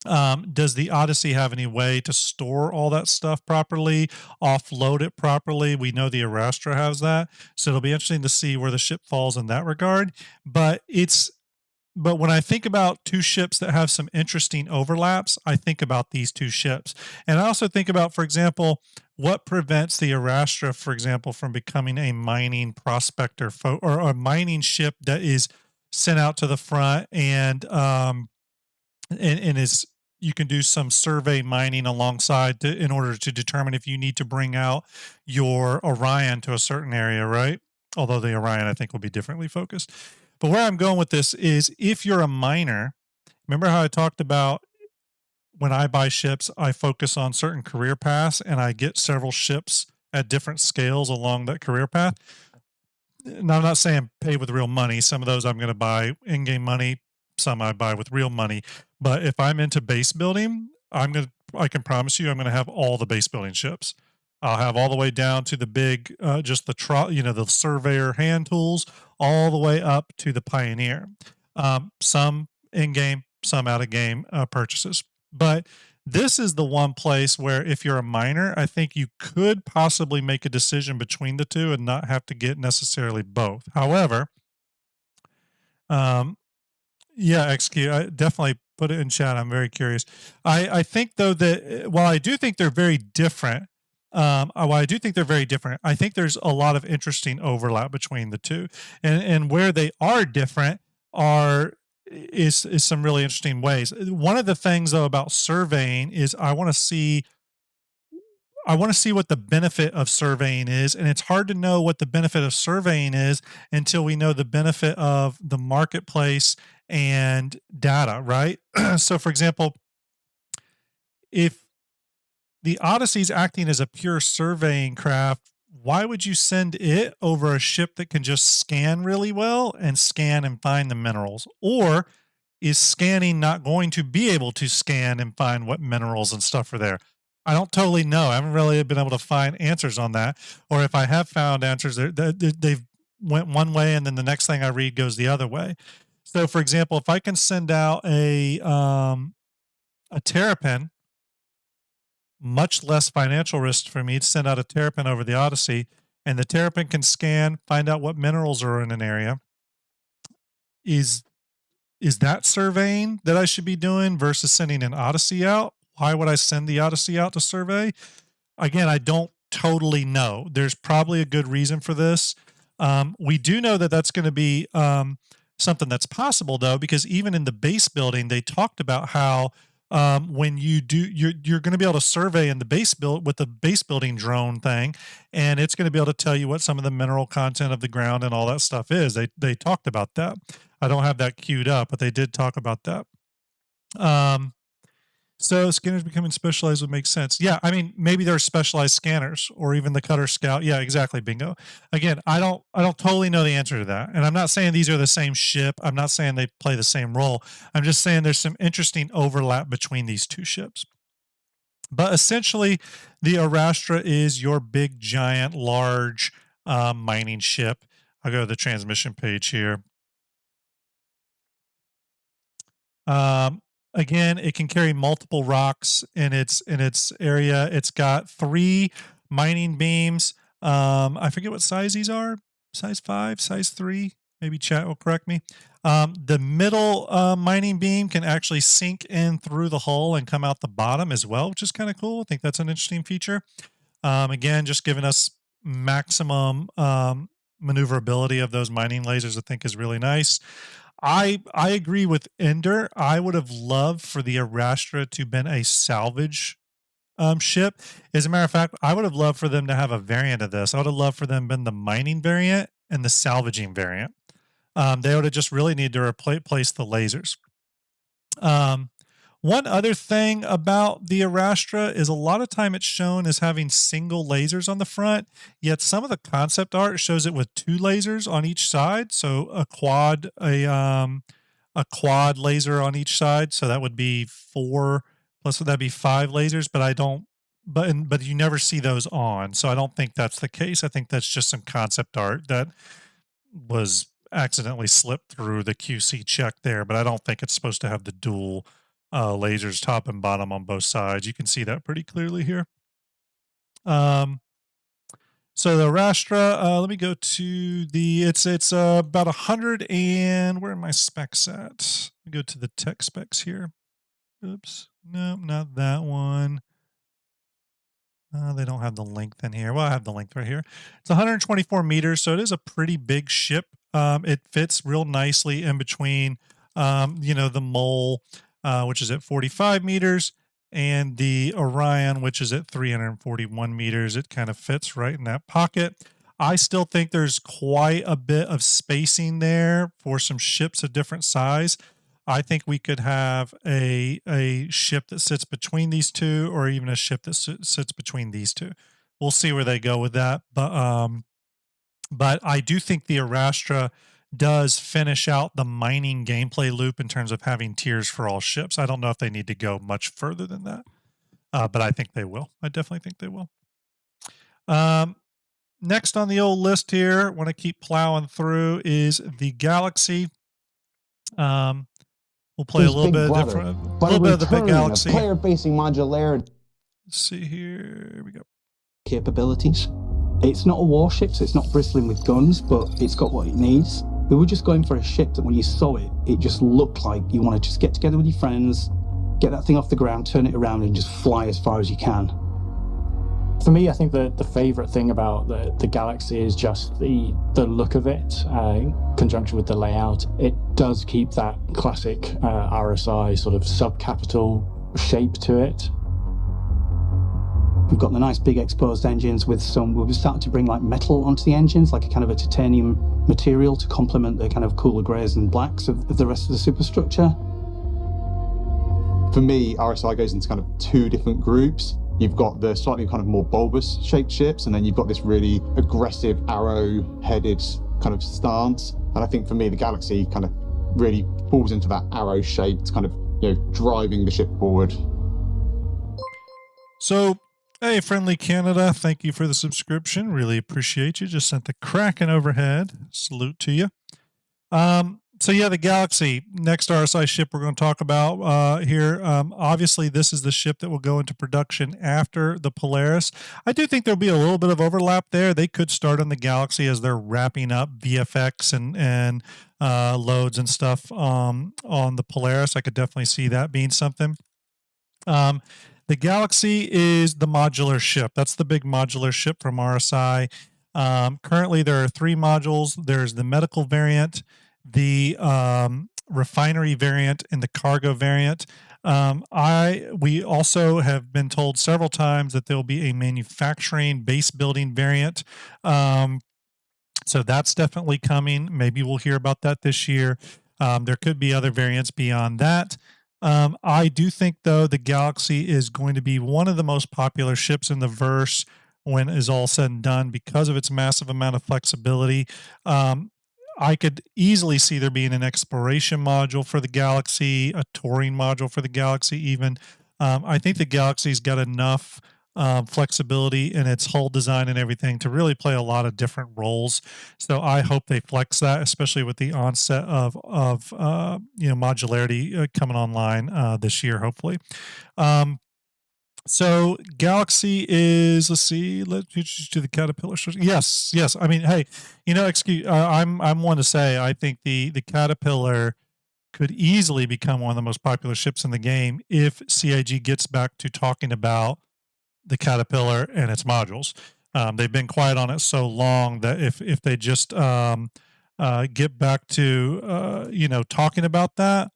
does the Odyssey have any way to store all that stuff properly, offload it properly? We know the Arastra has that, so it'll be interesting to see where the ship falls in that regard. But when I think about two ships that have some interesting overlaps, I think about these two ships. And I also think about, for example, what prevents the Arastra, for example, from becoming a mining prospector or a mining ship that is sent out to the front and is you can do some survey mining alongside in order to determine if you need to bring out your Orion to a certain area, right? Although the Orion, I think, will be differently focused. But where I'm going with this is if you're a miner, remember how I talked about when I buy ships, I focus on certain career paths and I get several ships at different scales along that career path. Now, I'm not saying pay with real money. Some of those I'm going to buy in-game money. Some I buy with real money. But if I'm into base building, I can promise you I'm going to have all the base building ships. I'll have all the way down to the big, just the surveyor hand tools, all the way up to the Pioneer. Some in-game, some out-of-game purchases. But this is the one place where if you're a miner, I think you could possibly make a decision between the two and not have to get necessarily both. However, yeah, XQ, I definitely put it in chat. I'm very curious. I think though that while I do think they're very different, I think there's a lot of interesting overlap between the two, and where they are different is some really interesting ways. One of the things though about surveying is I want to see what the benefit of surveying is, and it's hard to know what the benefit of surveying is until we know the benefit of the marketplace and data, right? So for example, if the Odyssey's acting as a pure surveying craft, why would you send it over a ship that can just scan really well and scan and find the minerals? Or is scanning not going to be able to scan and find what minerals and stuff are there? I don't totally know. I haven't really been able to find answers on that. Or if I have found answers, they've went one way and then the next thing I read goes the other way. So for example, if I can send out a Terrapin, much less financial risk for me to send out a Terrapin over the Odyssey, and the Terrapin can scan, find out what minerals are in an area. Is that surveying that I should be doing versus sending an Odyssey out? Why would I send the Odyssey out to survey? Again, I don't totally know. There's probably a good reason for this. We do know that that's going to be something that's possible though, because even in the base building, they talked about how when you do, you're going to be able to survey in the base build with the base building drone thing, and it's going to be able to tell you what some of the mineral content of the ground and all that stuff is. They talked about that. I don't have that queued up, but they did talk about that. So scanners becoming specialized would make sense. Yeah, I mean, maybe there are specialized scanners or even the Cutter Scout. Yeah, exactly, bingo. Again, I don't totally know the answer to that. And I'm not saying these are the same ship. I'm not saying they play the same role. I'm just saying there's some interesting overlap between these two ships. But essentially, the Arastra is your big, giant, large mining ship. I'll go to the transmission page here. Again, it can carry multiple rocks in its area. It's got 3 mining beams. I forget what size these are. Size 5, size 3. Maybe chat will correct me. The middle mining beam can actually sink in through the hull and come out the bottom as well, which is kind of cool. I think that's an interesting feature. Again, just giving us maximum maneuverability of those mining lasers, I think is really nice. I agree with Ender. I would have loved for the Arastra to been a salvage ship. As a matter of fact, I would have loved for them to have a variant of this. I would have loved for them been the mining variant and the salvaging variant. They would have just really needed to replace the lasers. One other thing about the Arastra is a lot of time it's shown as having single lasers on the front, yet some of the concept art shows it with 2 lasers on each side. So a quad laser on each side. So that would be 4 plus that'd be 5 lasers, but you never see those on. So I don't think that's the case. I think that's just some concept art that was accidentally slipped through the QC check there, but I don't think it's supposed to have the dual lasers top and bottom on both sides. You can see that pretty clearly here. So the Arastra, let me go to the, it's about 100 and, where are my specs at? Let me go to the tech specs here. Oops, no, not that one. They don't have the length in here. Well, I have the length right here. It's 124 meters, so it is a pretty big ship. It fits real nicely in between, the mole which is at 45 meters, and the Orion, which is at 341 meters. It kind of fits right in that pocket. I still think there's quite a bit of spacing there for some ships of different size. I think we could have a ship that sits between these two, or even a ship that sits between these two. We'll see where they go with that. But I do think the Arastra does finish out the mining gameplay loop in terms of having tiers for all ships. I don't know if they need to go much further than that, but I think they will. I definitely think they will. Next on the old list here, want to keep plowing through, is the Galaxy. We'll play a little bit of different, a little bit of the big Galaxy. Player-facing modularity. Let's see here. Here we go. Capabilities. It's not a warship, so it's not bristling with guns, but it's got what it needs. We were just going for a ship that when you saw it, it just looked like you want to just get together with your friends, get that thing off the ground, turn it around, and just fly as far as you can. For me, I think the favourite thing about the Galaxy is just the look of it, in conjunction with the layout. It does keep that classic RSI sort of sub-capital shape to it. We've got the nice big exposed engines with some, we've started to bring like metal onto the engines, like a kind of a titanium material to complement the kind of cooler greys and blacks of the rest of the superstructure. For me, RSI goes into kind of two different groups. You've got the slightly kind of more bulbous shaped ships, and then you've got this really aggressive arrow-headed kind of stance. And I think for me, the Galaxy kind of really falls into that arrow-shaped kind of, driving the ship forward. So, hey, Friendly Canada, thank you for the subscription. Really appreciate you. Just sent the Kraken overhead. Salute to you. So yeah, the Galaxy, next RSI ship we're going to talk about here. Obviously, this is the ship that will go into production after the Polaris. I do think there'll be a little bit of overlap there. They could start on the Galaxy as they're wrapping up VFX and loads and stuff on the Polaris. I could definitely see that being something. The Galaxy is the modular ship. That's the big modular ship from RSI. Currently, there are 3 modules. There's the medical variant, the refinery variant, and the cargo variant. We also have been told several times that there'll be a manufacturing base building variant. So that's definitely coming. Maybe we'll hear about that this year. There could be other variants beyond that. I do think, though, the Galaxy is going to be one of the most popular ships in the verse when is all said and done because of its massive amount of flexibility. I could easily see there being an exploration module for the Galaxy, a touring module for the Galaxy even. I think the Galaxy's got enough flexibility in its hull design and everything to really play a lot of different roles. So I hope they flex that, especially with the onset of modularity coming online this year, hopefully. So Galaxy is, let's see, let's do the Caterpillar. Yes. I mean, hey, I'm one to say I think the Caterpillar could easily become one of the most popular ships in the game if CIG gets back to talking about the Caterpillar and its modules. They've been quiet on it so long that if they just get back to talking about that,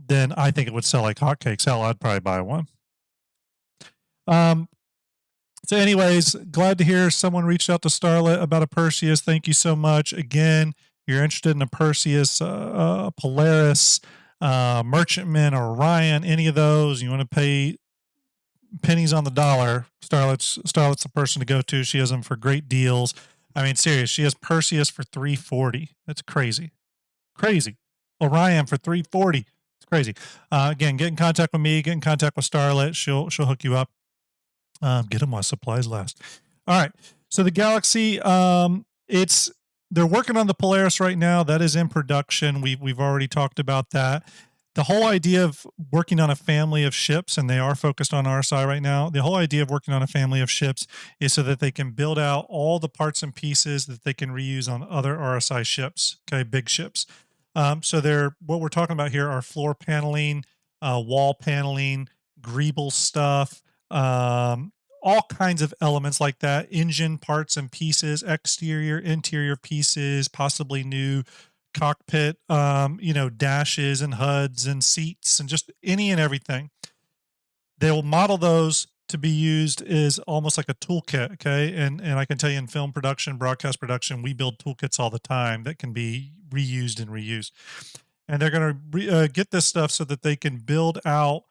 then I think it would sell like hotcakes. Hell, I'd probably buy one. So anyways, glad to hear someone reached out to Starlet about a Perseus. Thank you so much. Again, you're interested in a Perseus, Polaris, Merchantman, or Orion, any of those, you want to pay pennies on the dollar, Starlet's the person to go to. She has them for great deals. I mean, serious, she has Perseus for $340. That's crazy. Orion for $340. It's crazy. Again, get in contact with me, get in contact with Starlet. She'll hook you up. Get them while supplies last. All right. So the Galaxy, they're working on the Polaris right now. That is in production. We've already talked about that. The whole idea of working on a family of ships, and they are focused on RSI right now, the whole idea of working on a family of ships is so that they can build out all the parts and pieces that they can reuse on other RSI ships, okay, big ships. So what we're talking about here are floor paneling, wall paneling, greeble stuff, all kinds of elements like that, engine parts and pieces, exterior, interior pieces, possibly new cockpit, dashes and HUDs and seats and just any and everything. They'll model those to be used as almost like a toolkit. Okay. And I can tell you in film production, broadcast production, we build toolkits all the time that can be reused and reused. And they're going to get this stuff so that they can build out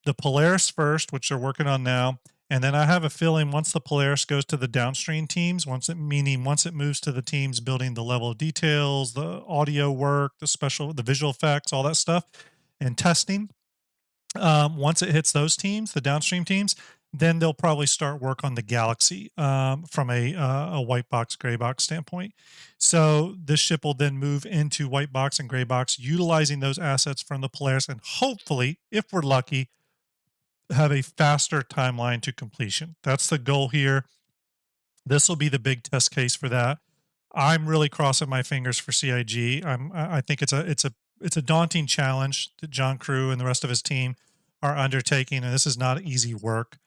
the Polaris first, which they're working on now. And then I have a feeling once the Polaris goes to the downstream teams, once it moves to the teams building the level of details, the audio work, the visual effects, all that stuff, and testing. Once it hits those teams, the downstream teams, then they'll probably start work on the Galaxy from a white box, gray box standpoint. So this ship will then move into white box and gray box, utilizing those assets from the Polaris, and hopefully, if we're lucky, have a faster timeline to completion. That's the goal here. This will be the big test case for that. I'm really crossing my fingers for CIG. I think it's a daunting challenge that John Crew and the rest of his team are undertaking, and this is not easy work.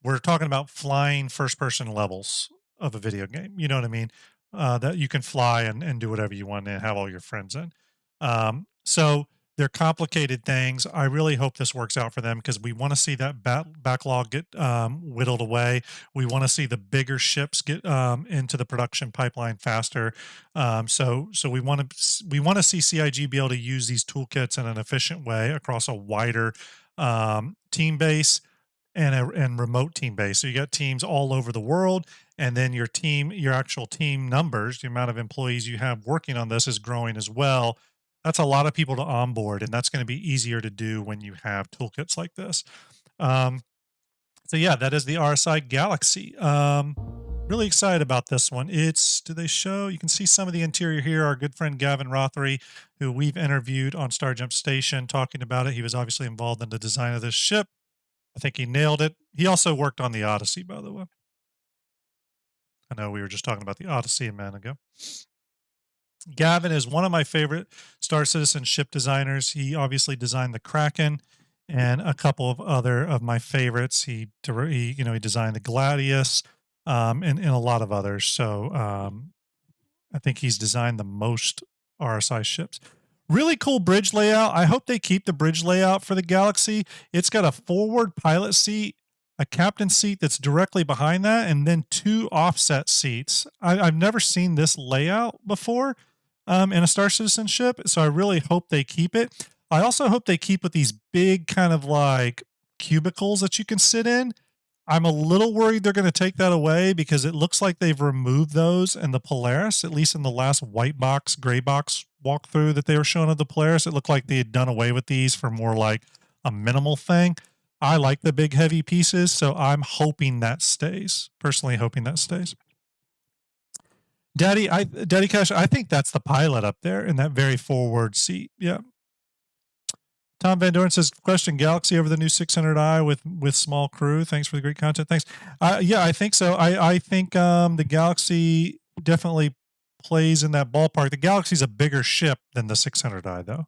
We're talking about flying first-person levels of a video game. You know what I mean? That you can fly and do whatever you want and have all your friends in. So they're complicated things. I really hope this works out for them because we want to see that backlog get whittled away. We want to see the bigger ships get into the production pipeline faster. So we want to see CIG be able to use these toolkits in an efficient way across a wider team base and remote team base. So you got teams all over the world, and then your actual team numbers, the amount of employees you have working on this is growing as well. That's a lot of people to onboard, and that's going to be easier to do when you have toolkits like this. So yeah, that is the RSI Galaxy. Really excited about this one. Do they show? You can see some of the interior here. Our good friend Gavin Rothery, who we've interviewed on STARJUMP Station, talking about it. He was obviously involved in the design of this ship. I think he nailed it. He also worked on the Odyssey, by the way. I know we were just talking about the Odyssey a minute ago. Gavin is one of my favorite Star Citizen ship designers. He obviously designed the Kraken and a couple of other of my favorites. He designed the Gladius and a lot of others. So I think he's designed the most RSI ships. Really cool bridge layout. I hope they keep the bridge layout for the Galaxy. It's got a forward pilot seat, a captain seat that's directly behind that, and then 2 offset seats. I've never seen this layout before in a Star Citizen ship, so I really hope they keep it. I also hope they keep with these big kind of like cubicles that you can sit in. I'm a little worried they're going to take that away because it looks like they've removed those in the Polaris, at least in the last white box, gray box walkthrough that they were showing of the Polaris. It looked like they had done away with these for more like a minimal thing. I like the big heavy pieces, so I'm hoping that stays. Personally hoping that stays. Daddy Cash, I think that's the pilot up there in that very forward seat. Yeah. Tom Van Doren says, question, Galaxy over the new 600i with small crew. Thanks for the great content. Thanks. Yeah, I think so. I think the Galaxy definitely plays in that ballpark. The Galaxy's a bigger ship than the 600i, though.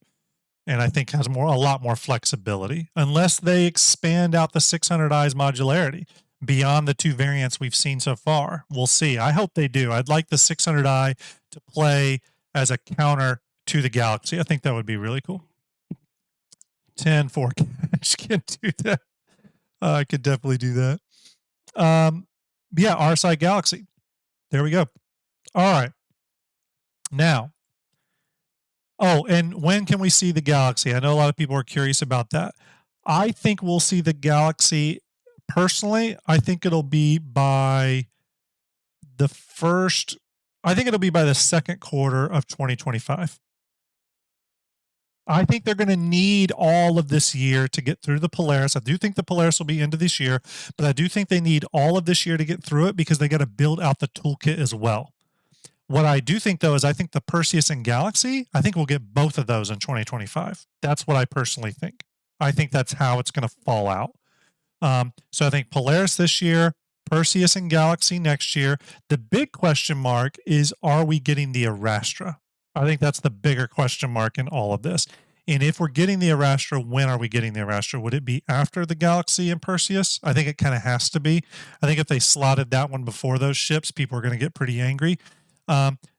And I think has a lot more flexibility, unless they expand out the 600i's modularity beyond the 2 variants we've seen so far. We'll see. I hope they do. I'd like the 600i to play as a counter to the Galaxy. I think that would be really cool. 10 for cash can do that. I could definitely do that. Yeah, RSI Galaxy. There we go. All right. Now, and when can we see the Galaxy? I know a lot of people are curious about that. I think we'll see the Galaxy, personally, I think it'll be by the second quarter of 2025. I think they're going to need all of this year to get through the Polaris. I do think the Polaris will be into this year, but I do think they need all of this year to get through it because they got to build out the toolkit as well. What I do think, though, is I think the Perseus and Galaxy, I think we'll get both of those in 2025. That's what I personally think. I think that's how it's going to fall out. So I think Polaris this year, Perseus and Galaxy next year. The big question mark is, are we getting the Arastra? I think that's the bigger question mark in all of this. And if we're getting the Arastra, when are we getting the Arastra? Would it be after the Galaxy and Perseus? I think it kind of has to be. I think if they slotted that one before those ships, people are going to get pretty angry.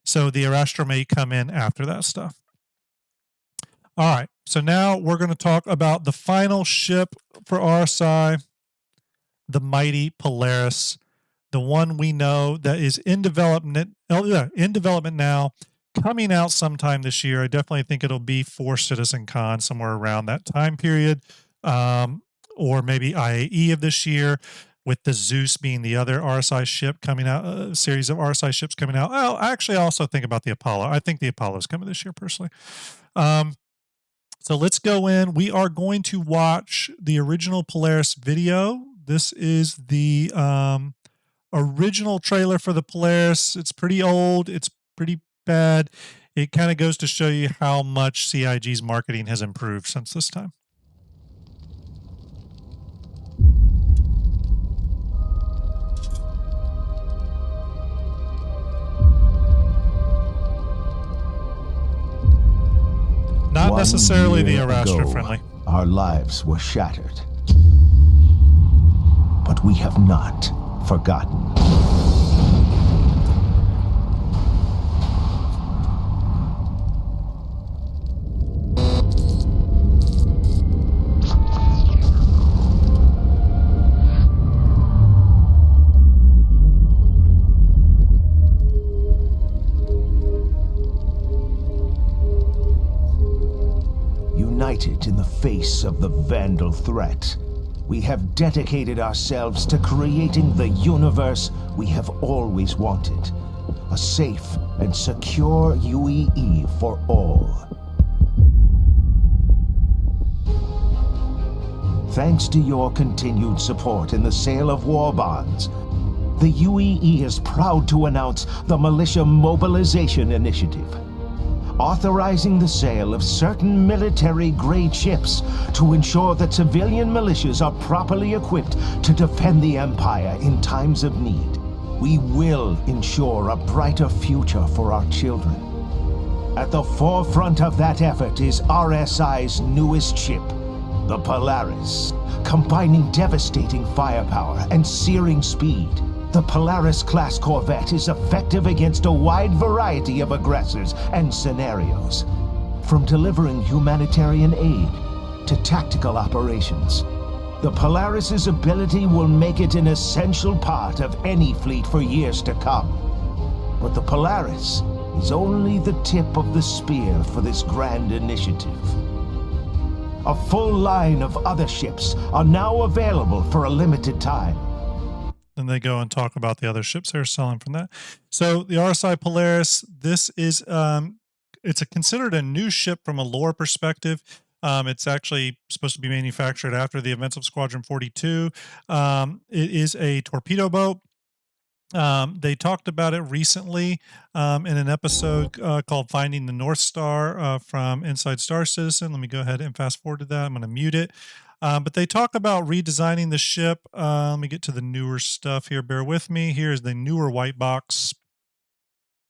So the Arastra may come in after that stuff. All right, so now we're going to talk about the final ship for RSI, the mighty Polaris, the one we know that is in development now, coming out sometime this year. I definitely think it'll be for CitizenCon somewhere around that time period, or maybe IAE of this year, with the Zeus being the other RSI ship coming out, a series of RSI ships coming out. Oh, actually, I also think about the Apollo. I think the Apollo is coming this year personally. So let's go in. We are going to watch the original Polaris video. This is the original trailer for the Polaris. It's pretty old. It's pretty bad. It kind of goes to show you how much CIG's marketing has improved since this time. Not necessarily the Arastra friendly. Our lives were shattered. But we have not forgotten. United in the face of the Vandal threat, we have dedicated ourselves to creating the universe we have always wanted. A safe and secure UEE for all. Thanks to your continued support in the sale of war bonds, the UEE is proud to announce the Militia Mobilization Initiative, authorizing the sale of certain military-grade ships to ensure that civilian militias are properly equipped to defend the Empire in times of need. We will ensure a brighter future for our children. At the forefront of that effort is RSI's newest ship, the Polaris. Combining devastating firepower and searing speed, the Polaris-class corvette is effective against a wide variety of aggressors and scenarios. From delivering humanitarian aid to tactical operations, the Polaris's ability will make it an essential part of any fleet for years to come. But the Polaris is only the tip of the spear for this grand initiative. A full line of other ships are now available for a limited time. Then they go and talk about the other ships they're selling from that. So the RSI Polaris, this is it's considered a new ship from a lore perspective. It's actually supposed to be manufactured after the events of Squadron 42. It is a torpedo boat. They talked about it recently in an episode called Finding the North Star from Inside Star Citizen. Let me go ahead and fast forward to that. I'm going to mute it. But they talk about redesigning the ship. Let me get to the newer stuff here. Bear with me. Here's the newer white box.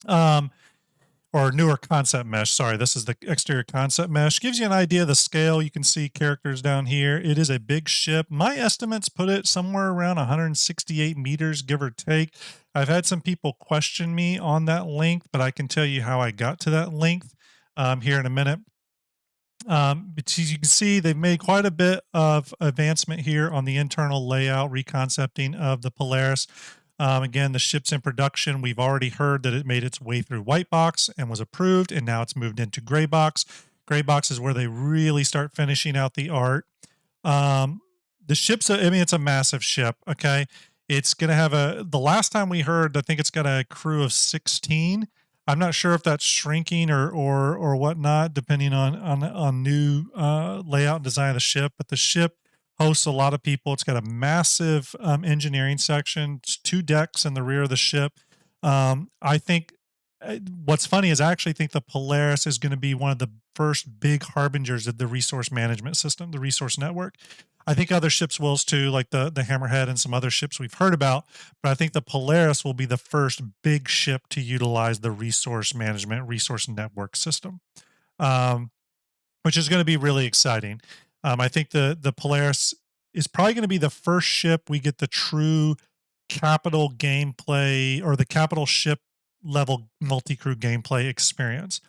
Or newer concept mesh. Sorry, this is the exterior concept mesh. Gives you an idea of the scale. You can see characters down here. It is a big ship. My estimates put it somewhere around 168 meters, give or take. I've had some people question me on that length, but I can tell you how I got to that length here in a minute. But as you can see, they've made quite a bit of advancement here on the internal layout, reconcepting of the Polaris. Again, the ship's in production. We've already heard that it made its way through white box and was approved, and now it's moved into gray box. Gray box is where they really start finishing out the art. The ship's, it's a massive ship. Okay. It's going to have the last time we heard, I think it's got a crew of 16. I'm not sure if that's shrinking or whatnot, depending on new layout and design of the ship. But the ship hosts a lot of people. It's got a massive engineering section. It's 2 decks in the rear of the ship. I think what's funny is I actually think the Polaris is going to be one of the first big harbingers of the resource management system, the resource network. I think other ships will too, like the Hammerhead and some other ships we've heard about, but I think the Polaris will be the first big ship to utilize the resource management, resource network system, which is going to be really exciting. I think the Polaris is probably going to be the first ship we get the true capital gameplay or the capital ship level multi-crew gameplay experience.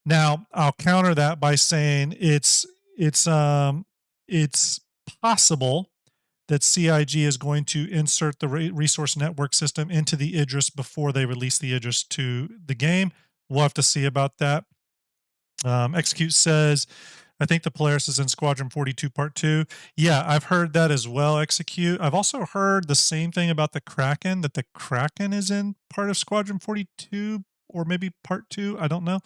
Now, I'll counter that by saying it's possible that CIG is going to insert the resource network system into the Idris before they release the Idris to the game. We'll have to see about that. Execute says, I think the Polaris is in Squadron 42 Part 2. Yeah, I've heard that as well, Execute. I've also heard the same thing about the Kraken, that the Kraken is in part of Squadron 42 or maybe Part 2. I don't know.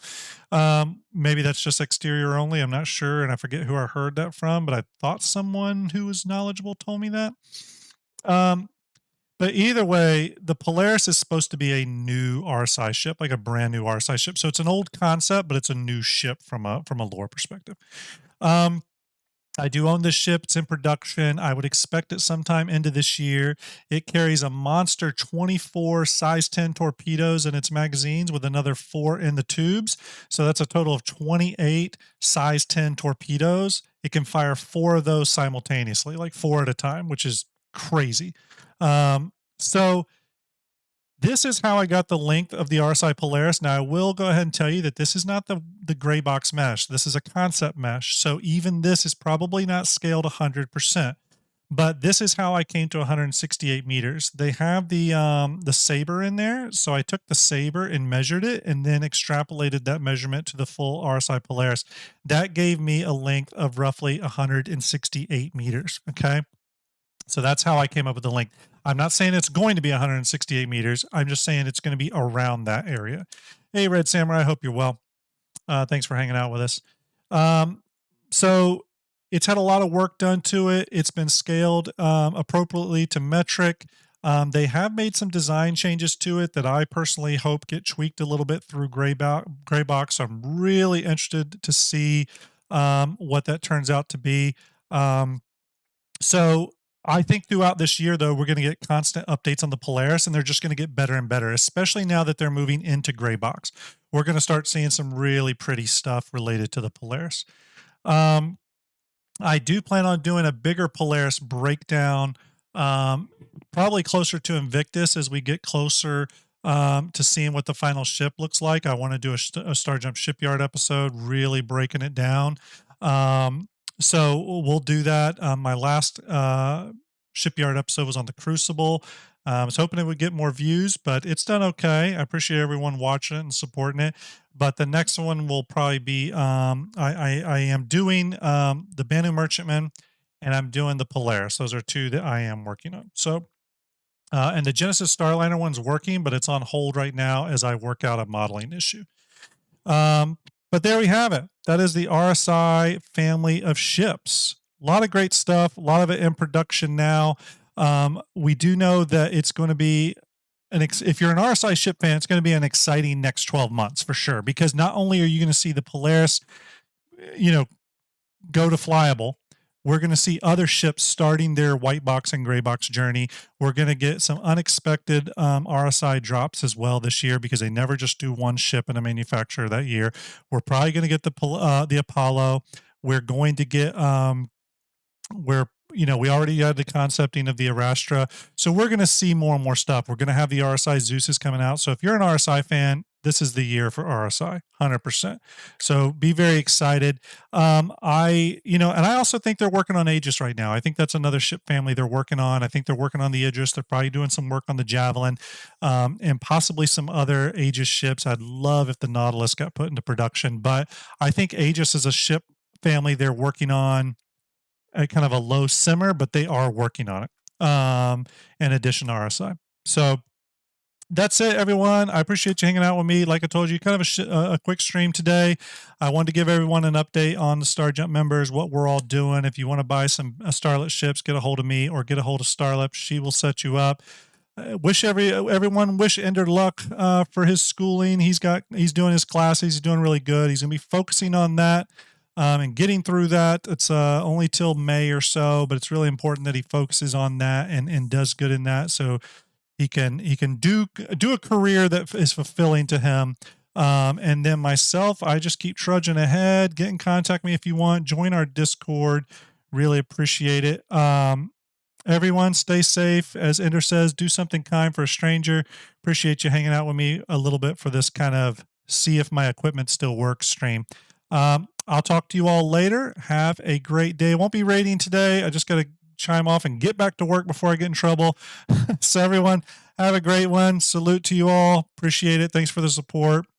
Maybe that's just exterior only. I'm not sure, and I forget who I heard that from, but I thought someone who was knowledgeable told me that. But either way, the Polaris is supposed to be a new RSI ship, like a brand new RSI ship. So it's an old concept, but it's a new ship from a lore perspective. I do own this ship. It's in production. I would expect it sometime into this year. It carries a monster 24 size 10 torpedoes in its magazines with another 4 in the tubes. So that's a total of 28 size 10 torpedoes. It can fire 4 of those simultaneously, like 4 at a time, which is crazy. So this is how I got the length of the RSI Polaris. Now, I will go ahead and tell you that this is not the gray box mesh. This is a concept mesh. So even this is probably not scaled 100%. But this is how I came to 168 meters. They have the Saber in there. So I took the Saber and measured it and then extrapolated that measurement to the full RSI Polaris. That gave me a length of roughly 168 meters. Okay. So that's how I came up with the length. I'm not saying it's going to be 168 meters. I'm just saying it's going to be around that area. Hey, Red Samurai, I hope you're well. Thanks for hanging out with us. So it's had a lot of work done to it. It's been scaled appropriately to metric. They have made some design changes to it that I personally hope get tweaked a little bit through Gray Box. I'm really interested to see what that turns out to be. So I think throughout this year, though, we're going to get constant updates on the Polaris, and they're just going to get better and better, especially now that they're moving into Gray Box. We're going to start seeing some really pretty stuff related to the Polaris. I do plan on doing a bigger Polaris breakdown, probably closer to Invictus as we get closer to seeing what the final ship looks like. I want to do a STARJUMP shipyard episode, really breaking it down. So we'll do that. My last shipyard episode was on the Crucible. I was hoping it would get more views, but it's done okay. I appreciate everyone watching it and supporting it. But the next one will probably be, I am doing the Banu Merchantman, and I'm doing the Polaris. Those are 2 that I am working on. So, and the Genesis Starliner one's working, but it's on hold right now as I work out a modeling issue. But there we have it. That is the RSI family of ships. A lot of great stuff, a lot of it in production now. We do know that it's going to be, if you're an RSI ship fan, it's going to be an exciting next 12 months for sure, because not only are you going to see the Polaris, go to flyable, we're going to see other ships starting their white box and gray box journey. We're going to get some unexpected RSI drops as well this year, because they never just do one ship in a manufacturer that year. We're probably going to get the Apollo. We're going to get we already had the concepting of the Arastra. So we're going to see more and more stuff. We're going to have the RSI Zeus coming out. So if you're an RSI fan, this is the year for RSI, 100%. So be very excited. And I also think they're working on Aegis right now. I think that's another ship family they're working on. I think they're working on the Idris. They're probably doing some work on the Javelin, and possibly some other Aegis ships. I'd love if the Nautilus got put into production, but I think Aegis is a ship family they're working on at kind of a low simmer, but they are working on it, in addition to RSI. So that's it, everyone. I appreciate you hanging out with me. Like I told you, kind of a quick stream today. I wanted to give everyone an update on the STARJUMP members, what we're all doing. If you want to buy some Starlet ships, get a hold of me or get a hold of Starlet. She will set you up. Everyone wish Ender luck for his schooling. He's doing his classes. He's doing really good. He's going to be focusing on that and getting through that. It's only till May or so, but it's really important that he focuses on that and does good in that. So he can do a career that is fulfilling to him. And then myself, I just keep trudging ahead. Get in contact with me if you want. Join our Discord. Really appreciate it. Everyone, stay safe. As Ender says, do something kind for a stranger. Appreciate you hanging out with me a little bit for this kind of see if my equipment still works stream. I'll talk to you all later. Have a great day. Won't be raiding today. I just got to chime off and get back to work before I get in trouble. So everyone, have a great one. Salute to you all. Appreciate it. Thanks for the support.